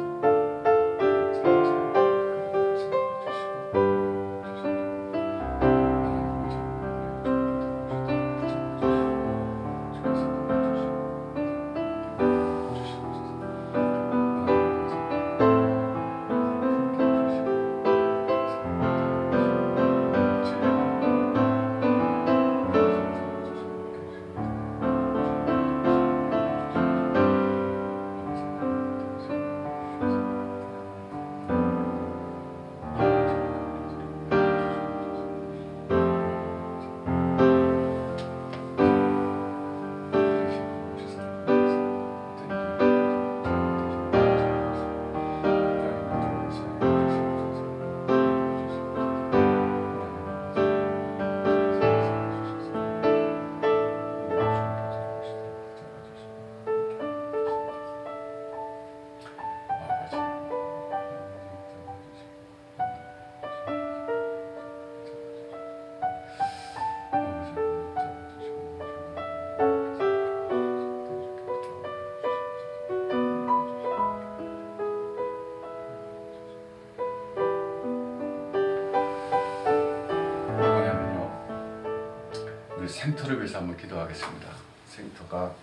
생터를 위해서 한번 기도하겠습니다. 생터가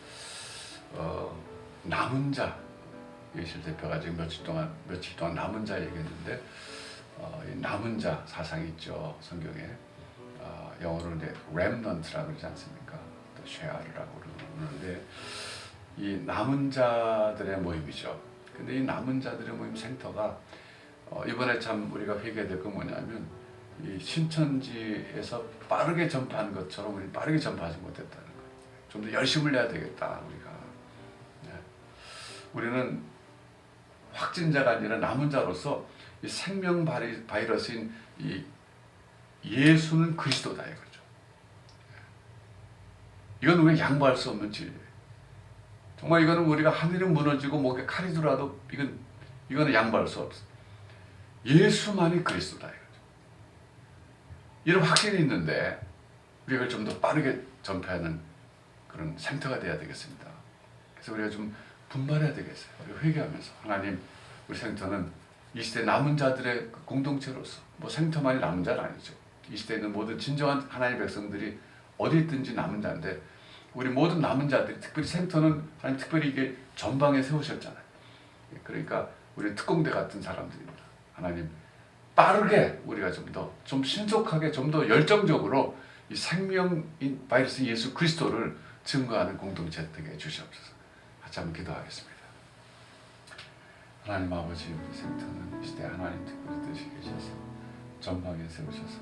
남은 자, 예실 대표가 지금 며칠 동안 남은 자 얘기했는데 이 남은 자 사상이 있죠. 성경에 영어로는 이제 remnant라고 그러지 않습니까? 또 쉐아르라고 그러는데 이 남은 자들의 모임이죠. 근데 이 남은 자들의 모임 생터가 이번에 참 우리가 회개해야 될 건 뭐냐면 이 신천지에서 빠르게 전파한 것처럼 우리 빠르게 전파하지 못했다는 거예요. 좀 더 열심을 내야 되겠다 우리가. 네. 우리는 확진자가 아니라 남은 자로서 이 생명 바이러스인 이 예수는 그리스도다 이거죠. 이건 우리가 양보할 수 없는 진리예요. 정말 이거는 우리가 하늘이 무너지고 목에 칼이 들어와도 이거는 양보할 수 없어. 예수만이 그리스도다 이거죠. 이런 확신이 있는데 우리가 이걸 좀 더 빠르게 전파하는 그런 생터가 돼야 되겠습니다. 그래서 우리가 좀 분발해야 되겠어요. 우리가 회개하면서 하나님, 우리 생터는 이 시대 남은 자들의 공동체로서, 뭐 생터만이 남은 자는 아니죠. 이 시대에 있는 모든 진정한 하나님의 백성들이 어디 있든지 남은 자인데 우리 모든 남은 자들이, 특별히 생터는 하나님 특별히 이게 전방에 세우셨잖아요. 그러니까 우리 특공대 같은 사람들입니다. 하나님, 빠르게 우리가 좀 신속하게, 좀 더 열정적으로 이 생명인 바이러스 예수 그리스도를 증거하는 공동체 되게 해주시옵소서. 같이 한번 기도하겠습니다. 하나님 아버지, 우리 생터는 이 시대 하나님 특별히 뜻이 계셔서 전방에 세우셔서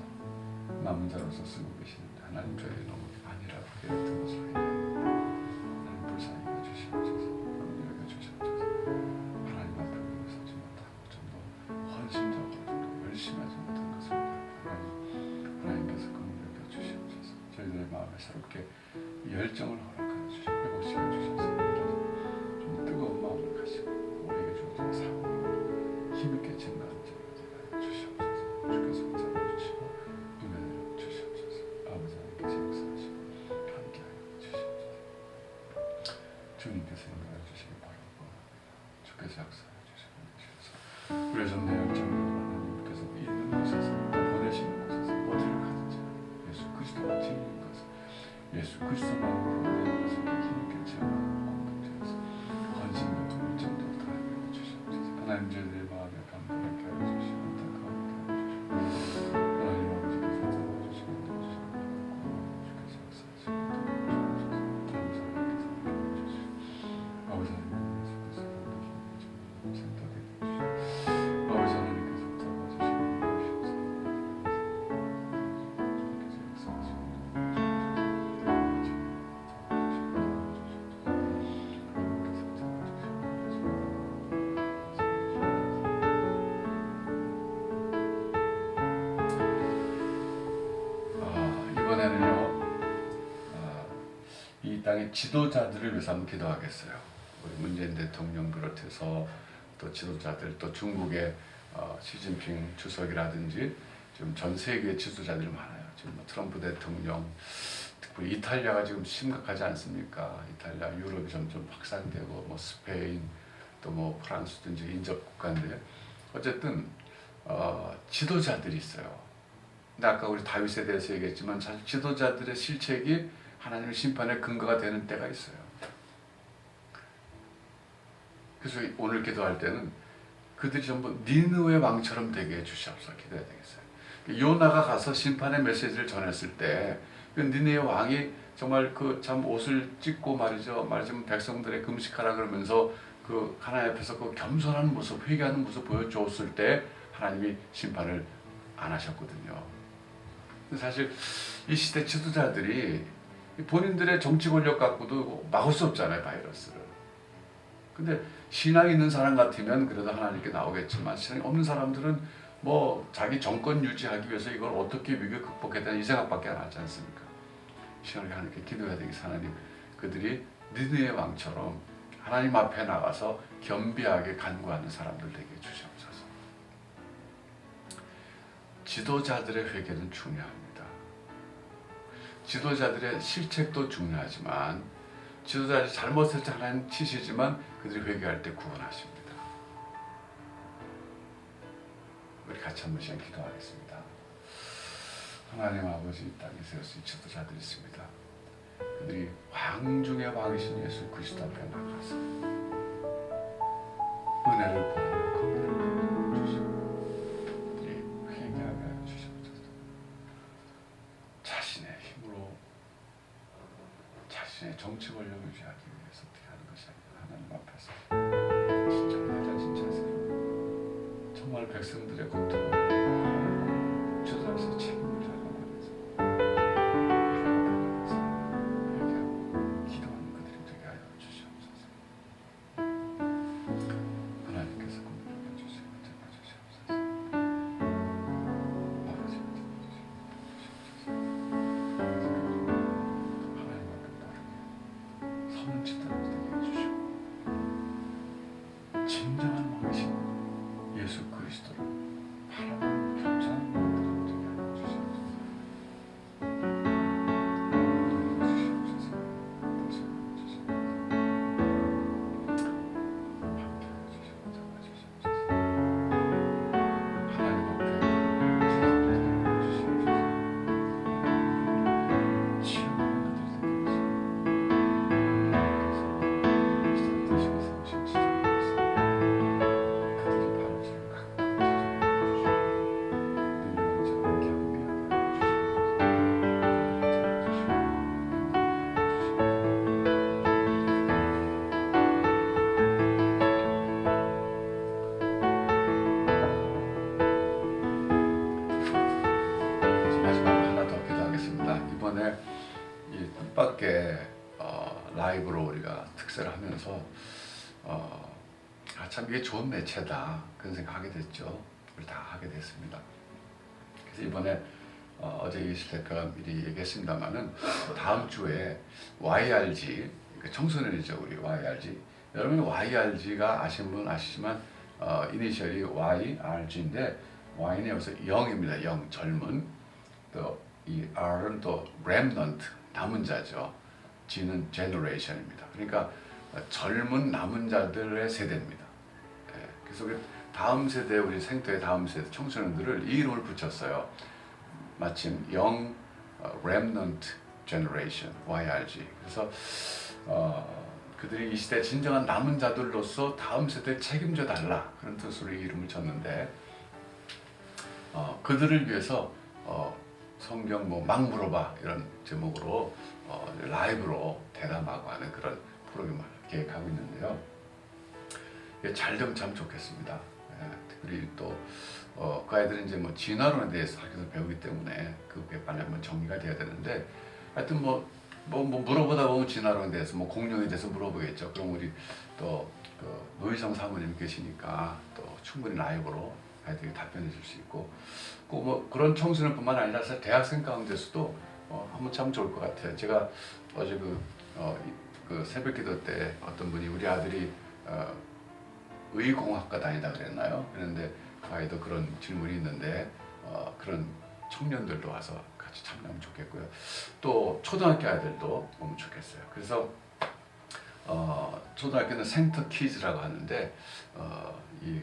남은 자로서 쓰고 계시는데 하나님, 저희 너무 아니라고 깨닫는 것을 회개합니다. 하나님, 불쌍히 여겨주시옵소서. 긍휼히 여겨주시옵소서. 하나님 앞에 우리가 서지 못하고 좀 더 헌신적으로 좀 더 열심히 하지 못한 것을 하나님께서 긍휼히 여겨주시옵소서. 저희들의 마음에 새롭게 열정을 허락하여 주시고 회복시켜 주셔서 좀 뜨거운 마음을 가지고 우리에게 주어진 사랑을 힘있게 증거하는 자가 주시옵소서. 주께서 붙잡아주시고 은혜를 주시옵소서. 아버지 하나님께서 역사하시고 함께하여 주시옵소서. 주님께서 인도하여 주시기 바랍니다. 주께서 역사하여 주시옵소서. 우리의 전대 열정으로 하나님께서 있는 곳에서 보내시는 곳에서 어디를 가든지 예수 그리스도가 지니는 것을, 예수 그리스도만으로 내 것을 힘있게 증거하는 공동체에서 헌신과 열정도 다하여 주시옵소서. 하나님, 저희들의 마음에 감동하게 하여 주시고 안타까움하게 하여 주시고 하나님 아버지께서 잡아주시고 도와주시고 주께서 역사하시고 도와주셔서 감사하게 해주시고 아버지 하나님께서 센터되게 해주시고 아버지 하나님께서 잡아주시고 주셔서 주께서 역사하시고 이번에는요, 이 땅의 지도자들을 위해서 한번 기도하겠어요. 우리 문재인 대통령 비롯해서 또 지도자들, 또 중국의 시진핑 주석이라든지 지금 전 세계 지도자들이 많아요. 지금 뭐 트럼프 대통령, 특히 이탈리아가 지금 심각하지 않습니까? 이탈리아, 유럽이 점점 확산되고 뭐 스페인, 또 뭐 프랑스든지 인접 국가인데 어쨌든 지도자들이 있어요. 근데 아까 우리 다윗에 대해서 얘기했지만 사실 지도자들의 실책이 하나님의 심판의 근거가 되는 때가 있어요. 그래서 오늘 기도할 때는 그들이 전부 니느웨 왕처럼 되게 해주시옵소서 기도해야 되겠어요. 요나가 가서 심판의 메시지를 전했을 때 그 니느웨 왕이 정말 그 참 옷을 찢고 말이죠 백성들의 금식하라 그러면서 그 하나님 앞에서 그 겸손한 모습, 회개하는 모습 보여줬을 때 하나님이 심판을 안 하셨거든요. 사실 이 시대 지도자들이 본인들의 정치 권력 갖고도 막을 수 없잖아요, 바이러스를. 근데 신앙이 있는 사람 같으면 그래도 하나님께 나오겠지만 신앙이 없는 사람들은 뭐 자기 정권 유지하기 위해서 이걸 어떻게 위기 극복해야 되나 이 생각밖에 안 하지 않습니까? 신앙을 하나님께 기도해야 되겠어. 하나님, 그들이 니느웨 왕처럼 하나님 앞에 나가서 겸비하게 간구하는 사람들 되게 주시옵소서. 지도자들의 회개는 중요합니다. 지도자들의 실책도 중요하지만 지도자들이 잘못했을 때 하나님 치시지만 그들이 회개할 때 구원하십니다. 우리 같이 한 번씩 기도하겠습니다. 하나님 아버지, 이 땅에 세우신 지도자들이 있습니다. 그들이 왕 중의 왕이신 예수 그리스도 앞에 나가서 은혜를 구하며 긍휼을 주시고 그들이 회개하게 하여 주시옵소서. 자신의 힘으로 자신의 정치 권력을 유지하기 위해서 어떻게 하는 것이 아니라 하나님 앞에서 진짜 낮아진 자세로 정말 백성들의 고통을 지도자로서 책임을 다하면서 진정한 왕이신 예수 그리스도를 바라보는 겸손한 마음으로 되게 하여 주시옵소서. 이번에 이 뜻밖의 라이브로 우리가 특세를 하면서 참 이게 좋은 매체다 그런 생각하게 됐죠. 우리 다 하게 됐습니다. 그래서 이번에 어제 이실 대표가 미리 얘기했습니다만은 다음 주에 YRG 청소년이죠, 우리 YRG. 여러분 YRG가 아시는 분은 아시지만 이니셜이 YRG인데 Y는 여기서 영입니다. 영, 젊은. 또 이 R은 또 remnant, 남은 자죠. G는 generation입니다. 그러니까 젊은 남은 자들의 세대입니다. 예, 그래서 다음 세대, 우리 생토의 다음 세대 청소년들을 이 이름을 붙였어요. 마침 영 remnant generation, YRG. 그래서 그들이 이 시대 진정한 남은 자들로서 다음 세대에 책임져 달라 그런 뜻으로 이 이름을 줬는데 그들을 위해서 성경 막 물어봐 이런 제목으로 라이브로 대담하고 하는 그런 프로그램을 계획하고 있는데요. 잘 되면 참 좋겠습니다. 그리고 또 그 아이들은 이제 진화론에 대해서 학교에서 배우기 때문에 그게 빨리 한번 정리가 돼야 되는데 하여튼 물어보다 보면 진화론에 대해서 공룡에 대해서 물어보겠죠. 그럼 우리 또 노희성 사모님 계시니까 또 충분히 라이브로 아이들이 답변해 줄 수 있고 꼭 그런 청소년뿐만 아니라 사실 대학생 가운데서도 한번 참 좋을 것 같아요. 제가 어제 그 새벽기도 때 어떤 분이 우리 아들이 의공학과 다니다 그랬나요? 그런데 아이도 그런 질문이 있는데 그런 청년들도 와서 같이 참여하면 좋겠고요. 또 초등학교 아이들도 오면 좋겠어요. 그래서 초등학교는 센터 키즈라고 하는데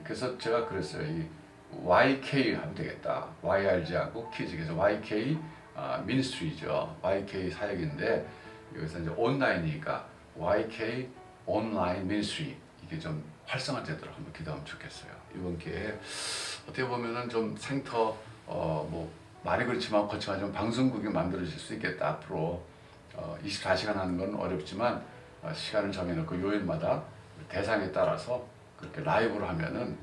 그래서 제가 그랬어요. 이 YK 하면 되겠다. YRG하고 키즈. 그래서 YK 미니스트리죠. YK 사역인데 여기서 이제 온라인이니까 YK 온라인 미니스트리 이게 좀 활성화되도록 한번 기도하면 좋겠어요. 이번 기회에 어떻게 보면은 좀 생터 뭐 말이 그렇지만 거치만 좀 방송국이 만들어질 수 있겠다. 앞으로 24시간 하는 건 어렵지만 시간을 정해놓고 요일마다 대상에 따라서 그렇게 라이브로 하면은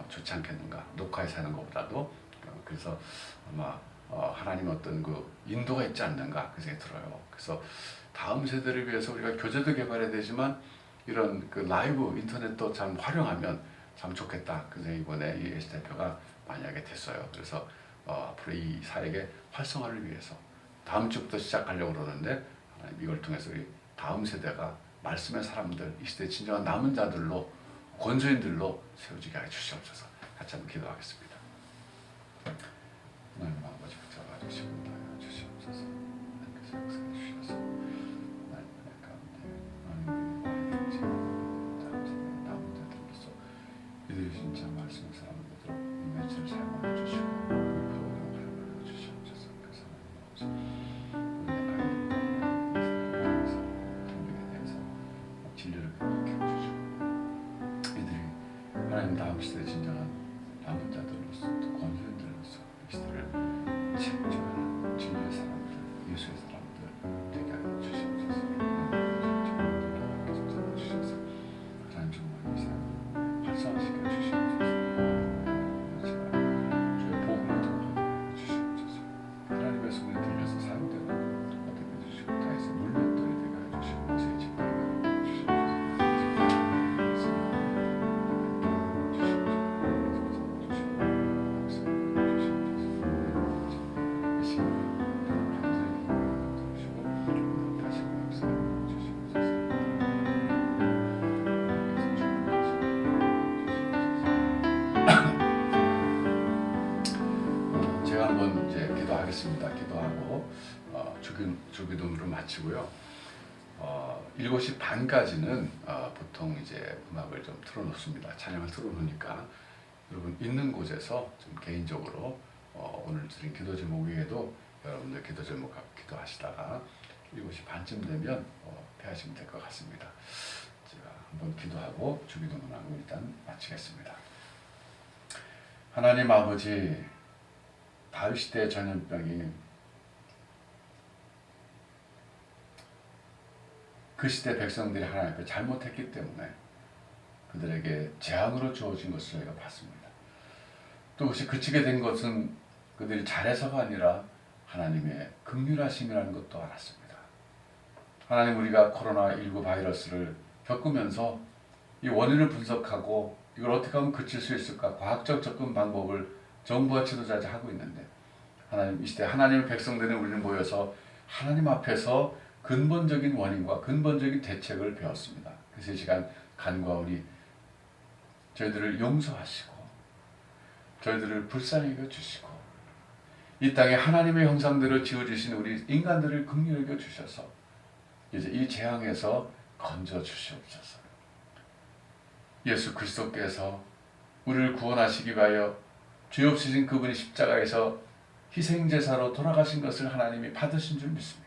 좋지 않겠는가. 녹화해서 하는 것보다도. 그래서 아마 하나님 어떤 그 인도가 있지 않는가 그 생각이 들어요. 그래서 다음 세대를 위해서 우리가 교재도 개발해야 되지만 이런 그 라이브 인터넷도 참 활용하면 참 좋겠다. 그래서 이번에 이 예시 대표가 만약에 됐어요. 그래서 앞으로 이 사역의 활성화를 위해서 다음 주부터 시작하려고 그러는데 하나님 이걸 통해서 우리 다음 세대가 말씀의 사람들, 이 시대 진정한 남은 자들로 권소인들로 세워지게 해 주시옵소서. 같이 한번 기도하겠습니다. 하나님 아버지 붙잡아 주시고 인도하여 주시옵소서. 하나님께서 역사해 주셔서 하나님 은혜 가운데 하나님 우리 다음 세대 남은 자들로서 이들이 진짜 말씀의 사람들로 이메지를 사용하여 주시고 그분을 활용하여 주시옵소서. 그래서 하나님 아버지 우리 대해서 진리를 경험케 해주시고 이들이 하나님 다음 시대에 진정한 남은 자들로서 또 권소인들로서 이 시대를 책임져가는 진리의 사람들, 예수의 사람들 되게 하여 주시옵소서. 주셔서 하나님 정말 이 세상을 활성화시켜 주시옵소서. 제가 주의 복음을 통하여 주시옵소서. 하나님의 소문이 들려서 사용되고 어떻게 해주시고 다해서 물맷돌이 되게 하여 주시고 제 집단을 주시옵소서. 제가 한번 이제 기도하겠습니다. 기도하고 주기도문을 마치고요. 7시 반까지는 보통 이제 음악을 좀 틀어놓습니다. 찬양을 틀어놓으니까 여러분 있는 곳에서 좀 개인적으로 오늘 드린 기도 제목 외에도 여러분들 기도 제목 기도하시다가 7시 반쯤 되면 패하시면 될 것 같습니다. 제가 한번 기도하고 주기도문하고 일단 마치겠습니다. 하나님 아버지, 다윗 시대 전염병이 그 시대 백성들이 하나님 앞에 잘못했기 때문에 그들에게 재앙으로 주어진 것을 저희가 봤습니다. 또 그것이 그치게 된 것은 그들이 잘해서가 아니라 하나님의 긍휼하심이라는 것도 알았습니다. 하나님, 우리가 코로나19 바이러스를 겪으면서 이 원인을 분석하고 이걸 어떻게 하면 그칠 수 있을까 과학적 접근 방법을 정부와 지도자들이 하고 있는데 하나님, 이 시대 하나님의 백성들은 우리는 모여서 하나님 앞에서 근본적인 원인과 근본적인 대책을 배웠습니다. 그래서 이 시간 간과 우리 저희들을 용서하시고 저희들을 불쌍히 여겨주시고 이 땅에 하나님의 형상대로 지어주신 우리 인간들을 긍휼히 여겨주셔서 이제 이 재앙에서 건져주시옵소서. 예수 그리스도께서 우리를 구원하시기 위하여 죄 없으신 그분이 십자가에서 희생제사로 돌아가신 것을 하나님이 받으신 줄 믿습니다.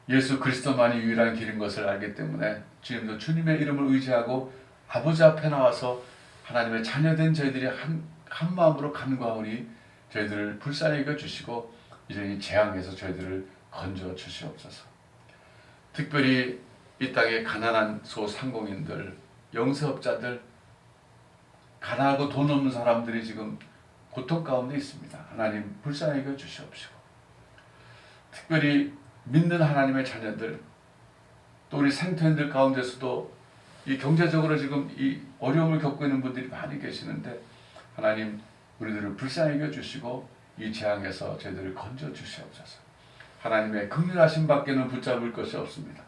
예수 그리스도만이 유일한 길인 것을 알기 때문에 주님도 주님의 이름을 의지하고 아버지 앞에 나와서 하나님의 자녀된 저희들이 한 마음으로 간구하오니 저희들을 불쌍히 여겨주시고 이제 이 재앙에서 저희들을 건져 주시옵소서. 특별히 이 땅의 가난한 소상공인들, 영세업자들, 가난하고 돈 없는 사람들이 지금 고통 가운데 있습니다. 하나님 불쌍히 여겨주시옵시고 특별히 믿는 하나님의 자녀들, 또 우리 생태인들 가운데서도 이 경제적으로 지금 이 어려움을 겪고 있는 분들이 많이 계시는데 하나님 우리들을 불쌍히 여겨주시고 이 재앙에서 저희들을 건져 주시옵소서. 하나님의 긍휼하심 밖에는 붙잡을 것이 없습니다.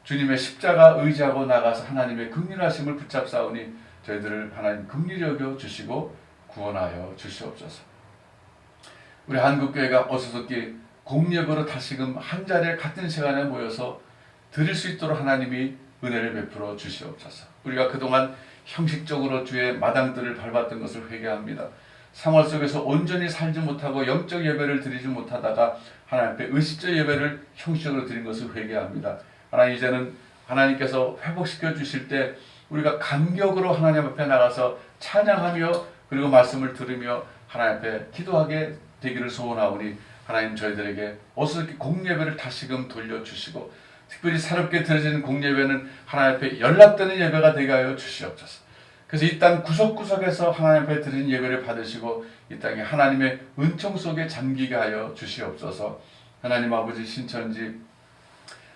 주님의 십자가 의지하고 나가서 하나님의 긍휼하심을 붙잡사오니 저희들을 하나님 긍휼히 여겨 주시고 구원하여 주시옵소서. 우리 한국교회가 어수선히 공력으로 다시금 한자리에 같은 시간에 모여서 드릴 수 있도록 하나님이 은혜를 베풀어 주시옵소서. 우리가 그동안 형식적으로 주의 마당들을 밟았던 것을 회개합니다. 생활 속에서 온전히 살지 못하고 영적 예배를 드리지 못하다가 하나님 앞에 의식적 예배를 형식적으로 드린 것을 회개합니다. 하나님, 이제는 하나님께서 회복시켜 주실 때 우리가 감격으로 하나님 앞에 나가서 찬양하며 그리고 말씀을 들으며 하나님 앞에 기도하게 되기를 소원하오니 하나님, 저희들에게 어수선히 공예배를 다시금 돌려주시고 특별히 새롭게 드려지는 공예배는 하나님 앞에 연락되는 예배가 되게 하여 주시옵소서. 그래서 이 땅 구석구석에서 하나님 앞에 드리는 예배를 받으시고 이 땅에 하나님의 은총 속에 잠기게 하여 주시옵소서. 하나님 아버지, 신천지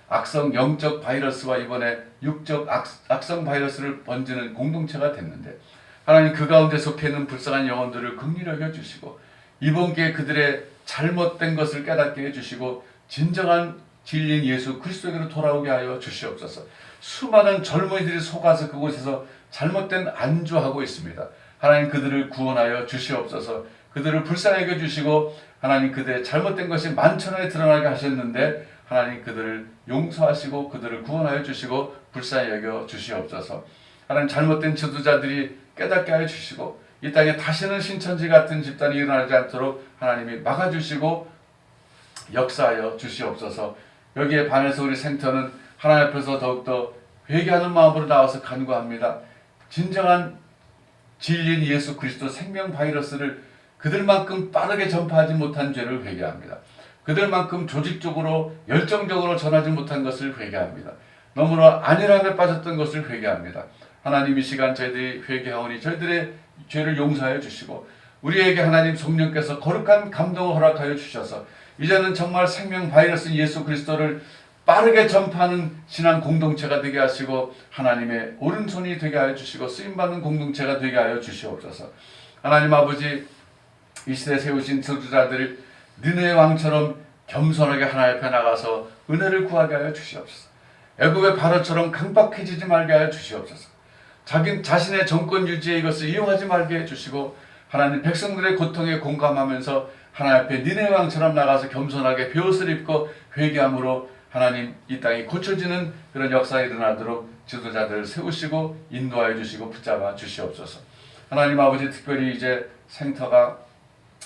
악성 영적 바이러스와 이번에 육적 악성 바이러스를 번지는 공동체가 됐는데 하나님, 그 가운데 속해 있는 불쌍한 영혼들을 긍휼히 여겨 주시고 이번 기회에 그들의 잘못된 것을 깨닫게 해주시고 진정한 진리인 예수 그리스도에게로 돌아오게 하여 주시옵소서. 수많은 젊은이들이 속아서 그곳에서 잘못된 안주하고 있습니다. 하나님, 그들을 구원하여 주시옵소서. 그들을 불쌍히 여겨주시고 하나님, 그들의 잘못된 것이 만천하에 드러나게 하셨는데 하나님, 그들을 용서하시고 그들을 구원하여 주시고 불쌍히 여겨 주시옵소서. 하나님, 잘못된 지도자들이 깨닫게 하여 주시고 이 땅에 다시는 신천지 같은 집단이 일어나지 않도록 하나님이 막아주시고 역사하여 주시옵소서. 여기에 반해서 우리 생터는 하나님 앞에서 더욱더 회개하는 마음으로 나와서 간구합니다. 진정한 진리인 예수 그리스도 생명 바이러스를 그들만큼 빠르게 전파하지 못한 죄를 회개합니다. 그들만큼 조직적으로 열정적으로 전하지 못한 것을 회개합니다. 너무나 안일함에 빠졌던 것을 회개합니다. 하나님, 이 시간 저희들이 회개하오니 저희들의 죄를 용서하여 주시고 우리에게 하나님 성령께서 거룩한 감동을 허락하여 주셔서 이제는 정말 생명 바이러스 예수 그리스도를 빠르게 전파하는 신앙 공동체가 되게 하시고 하나님의 오른손이 되게 하여 주시고 쓰임받는 공동체가 되게 하여 주시옵소서. 하나님 아버지, 이 시대에 세우신 지도자들을 느헤미야 왕처럼 겸손하게 하나님 앞에 나가서 은혜를 구하게 하여 주시옵소서. 애굽의 바로처럼 강박해지지 말게 하여 주시옵소서. 자신의 정권 유지에 이것을 이용하지 말게 해주시고 하나님, 백성들의 고통에 공감하면서 하나님 앞에 느헤미야 왕처럼 나가서 겸손하게 베옷을 입고 회개함으로 하나님, 이 땅이 고쳐지는 그런 역사가 일어나도록 지도자들을 세우시고 인도하여 주시고 붙잡아 주시옵소서. 하나님 아버지, 특별히 이제 생터가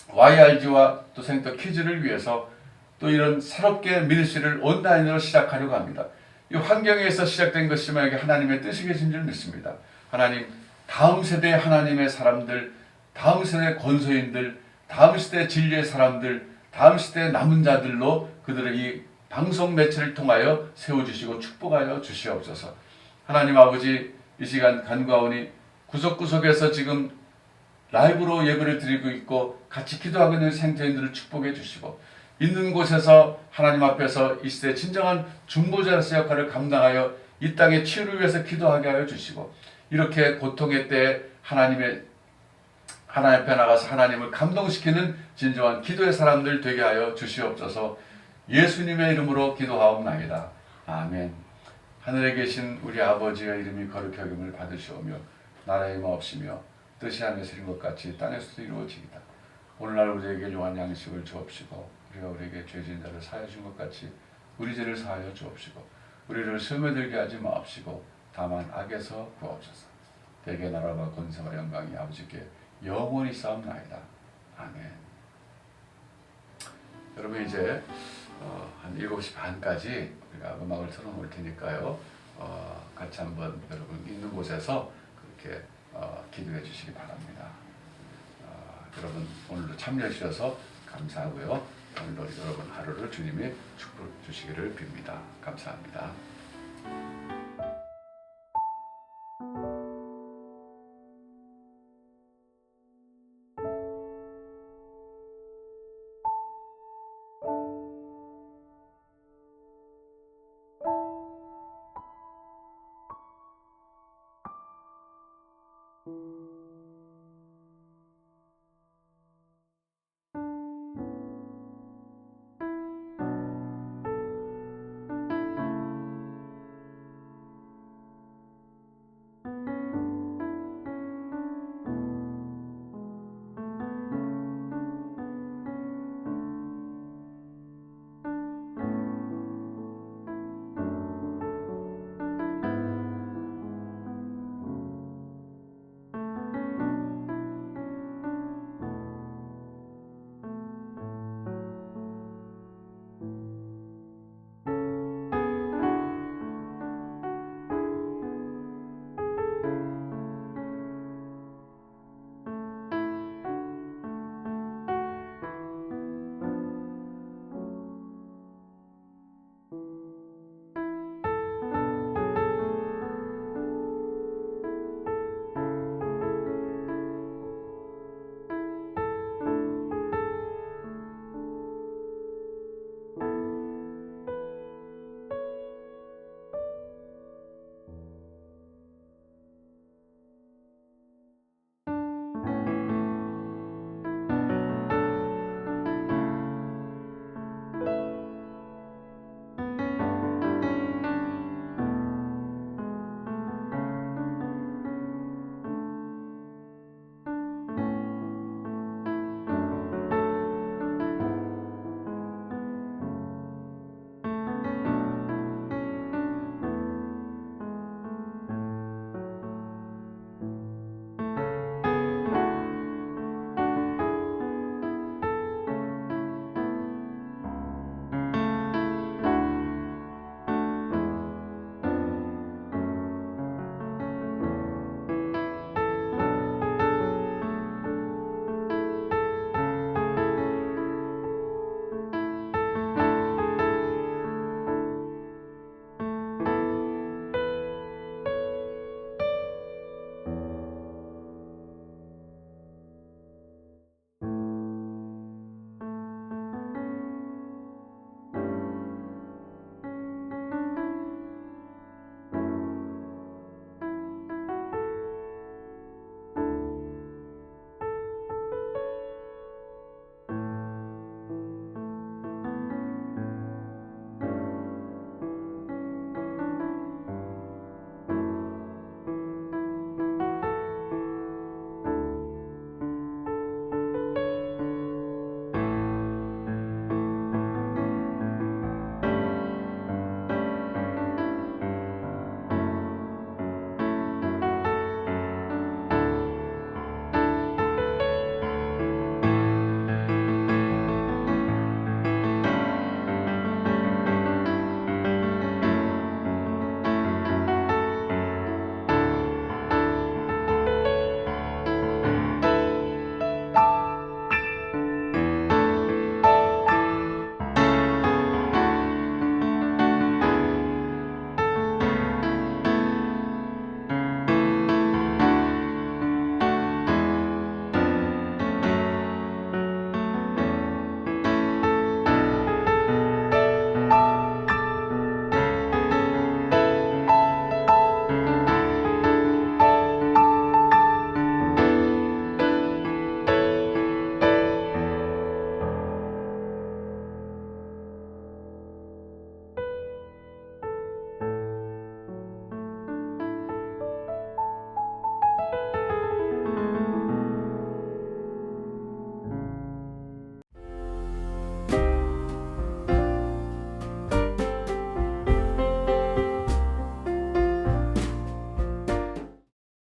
YRG와 또 생터 키즈를 위해서 또 이런 새롭게 미니스트리를 온라인으로 시작하려고 합니다. 이 환경에서 시작된 것이 만약에 하나님의 뜻이 계신 줄 믿습니다. 하나님, 다음 세대의 하나님의 사람들, 다음 세대의 권소인들, 다음 시대의 진리의 사람들, 다음 시대의 남은 자들로 그들의 이 방송 매체를 통하여 세워주시고 축복하여 주시옵소서. 하나님 아버지, 이 시간 간구하오니 구석구석에서 지금 라이브로 예배를 드리고 있고 같이 기도하고 있는 생태인들을 축복해 주시고 있는 곳에서 하나님 앞에서 이 시대의 진정한 중보자로서 역할을 감당하여 이 땅의 치유를 위해서 기도하게 하여 주시고 이렇게 고통의 때에 하나님 앞에 나가서 하나님을 감동시키는 진정한 기도의 사람들 되게 하여 주시옵소서. 예수님의 이름으로 기도하옵나이다. 아멘. 하늘에 계신 우리 아버지의 이름이 거룩히 여김을 받으시오며 나라의 마옵시며 뜻이 하늘에서 이룬 것 같이 땅에서도 이루어지이다. 오늘날 우리에게 요한 양식을 주옵시고 우리가 우리에게 죄진 자를 사하여 준 것 같이 우리 죄를 사하여 주옵시고 우리를 시험에 들게 하지 마옵시고 다만 악에서 구하옵소서. 대개 나라와 권세와 영광이 아버지께 영원히 싸움나이다. 아멘. 여러분, 이제 한 7시 반까지 우리가 음악을 틀어놓을 테니까요. 같이 한번 여러분 있는 곳에서 그렇게 기도해 주시기 바랍니다. 여러분, 오늘도 참여해 주셔서 감사하고요. 오늘도 여러분 하루를 주님이 축복해 주시기를 빕니다. 감사합니다.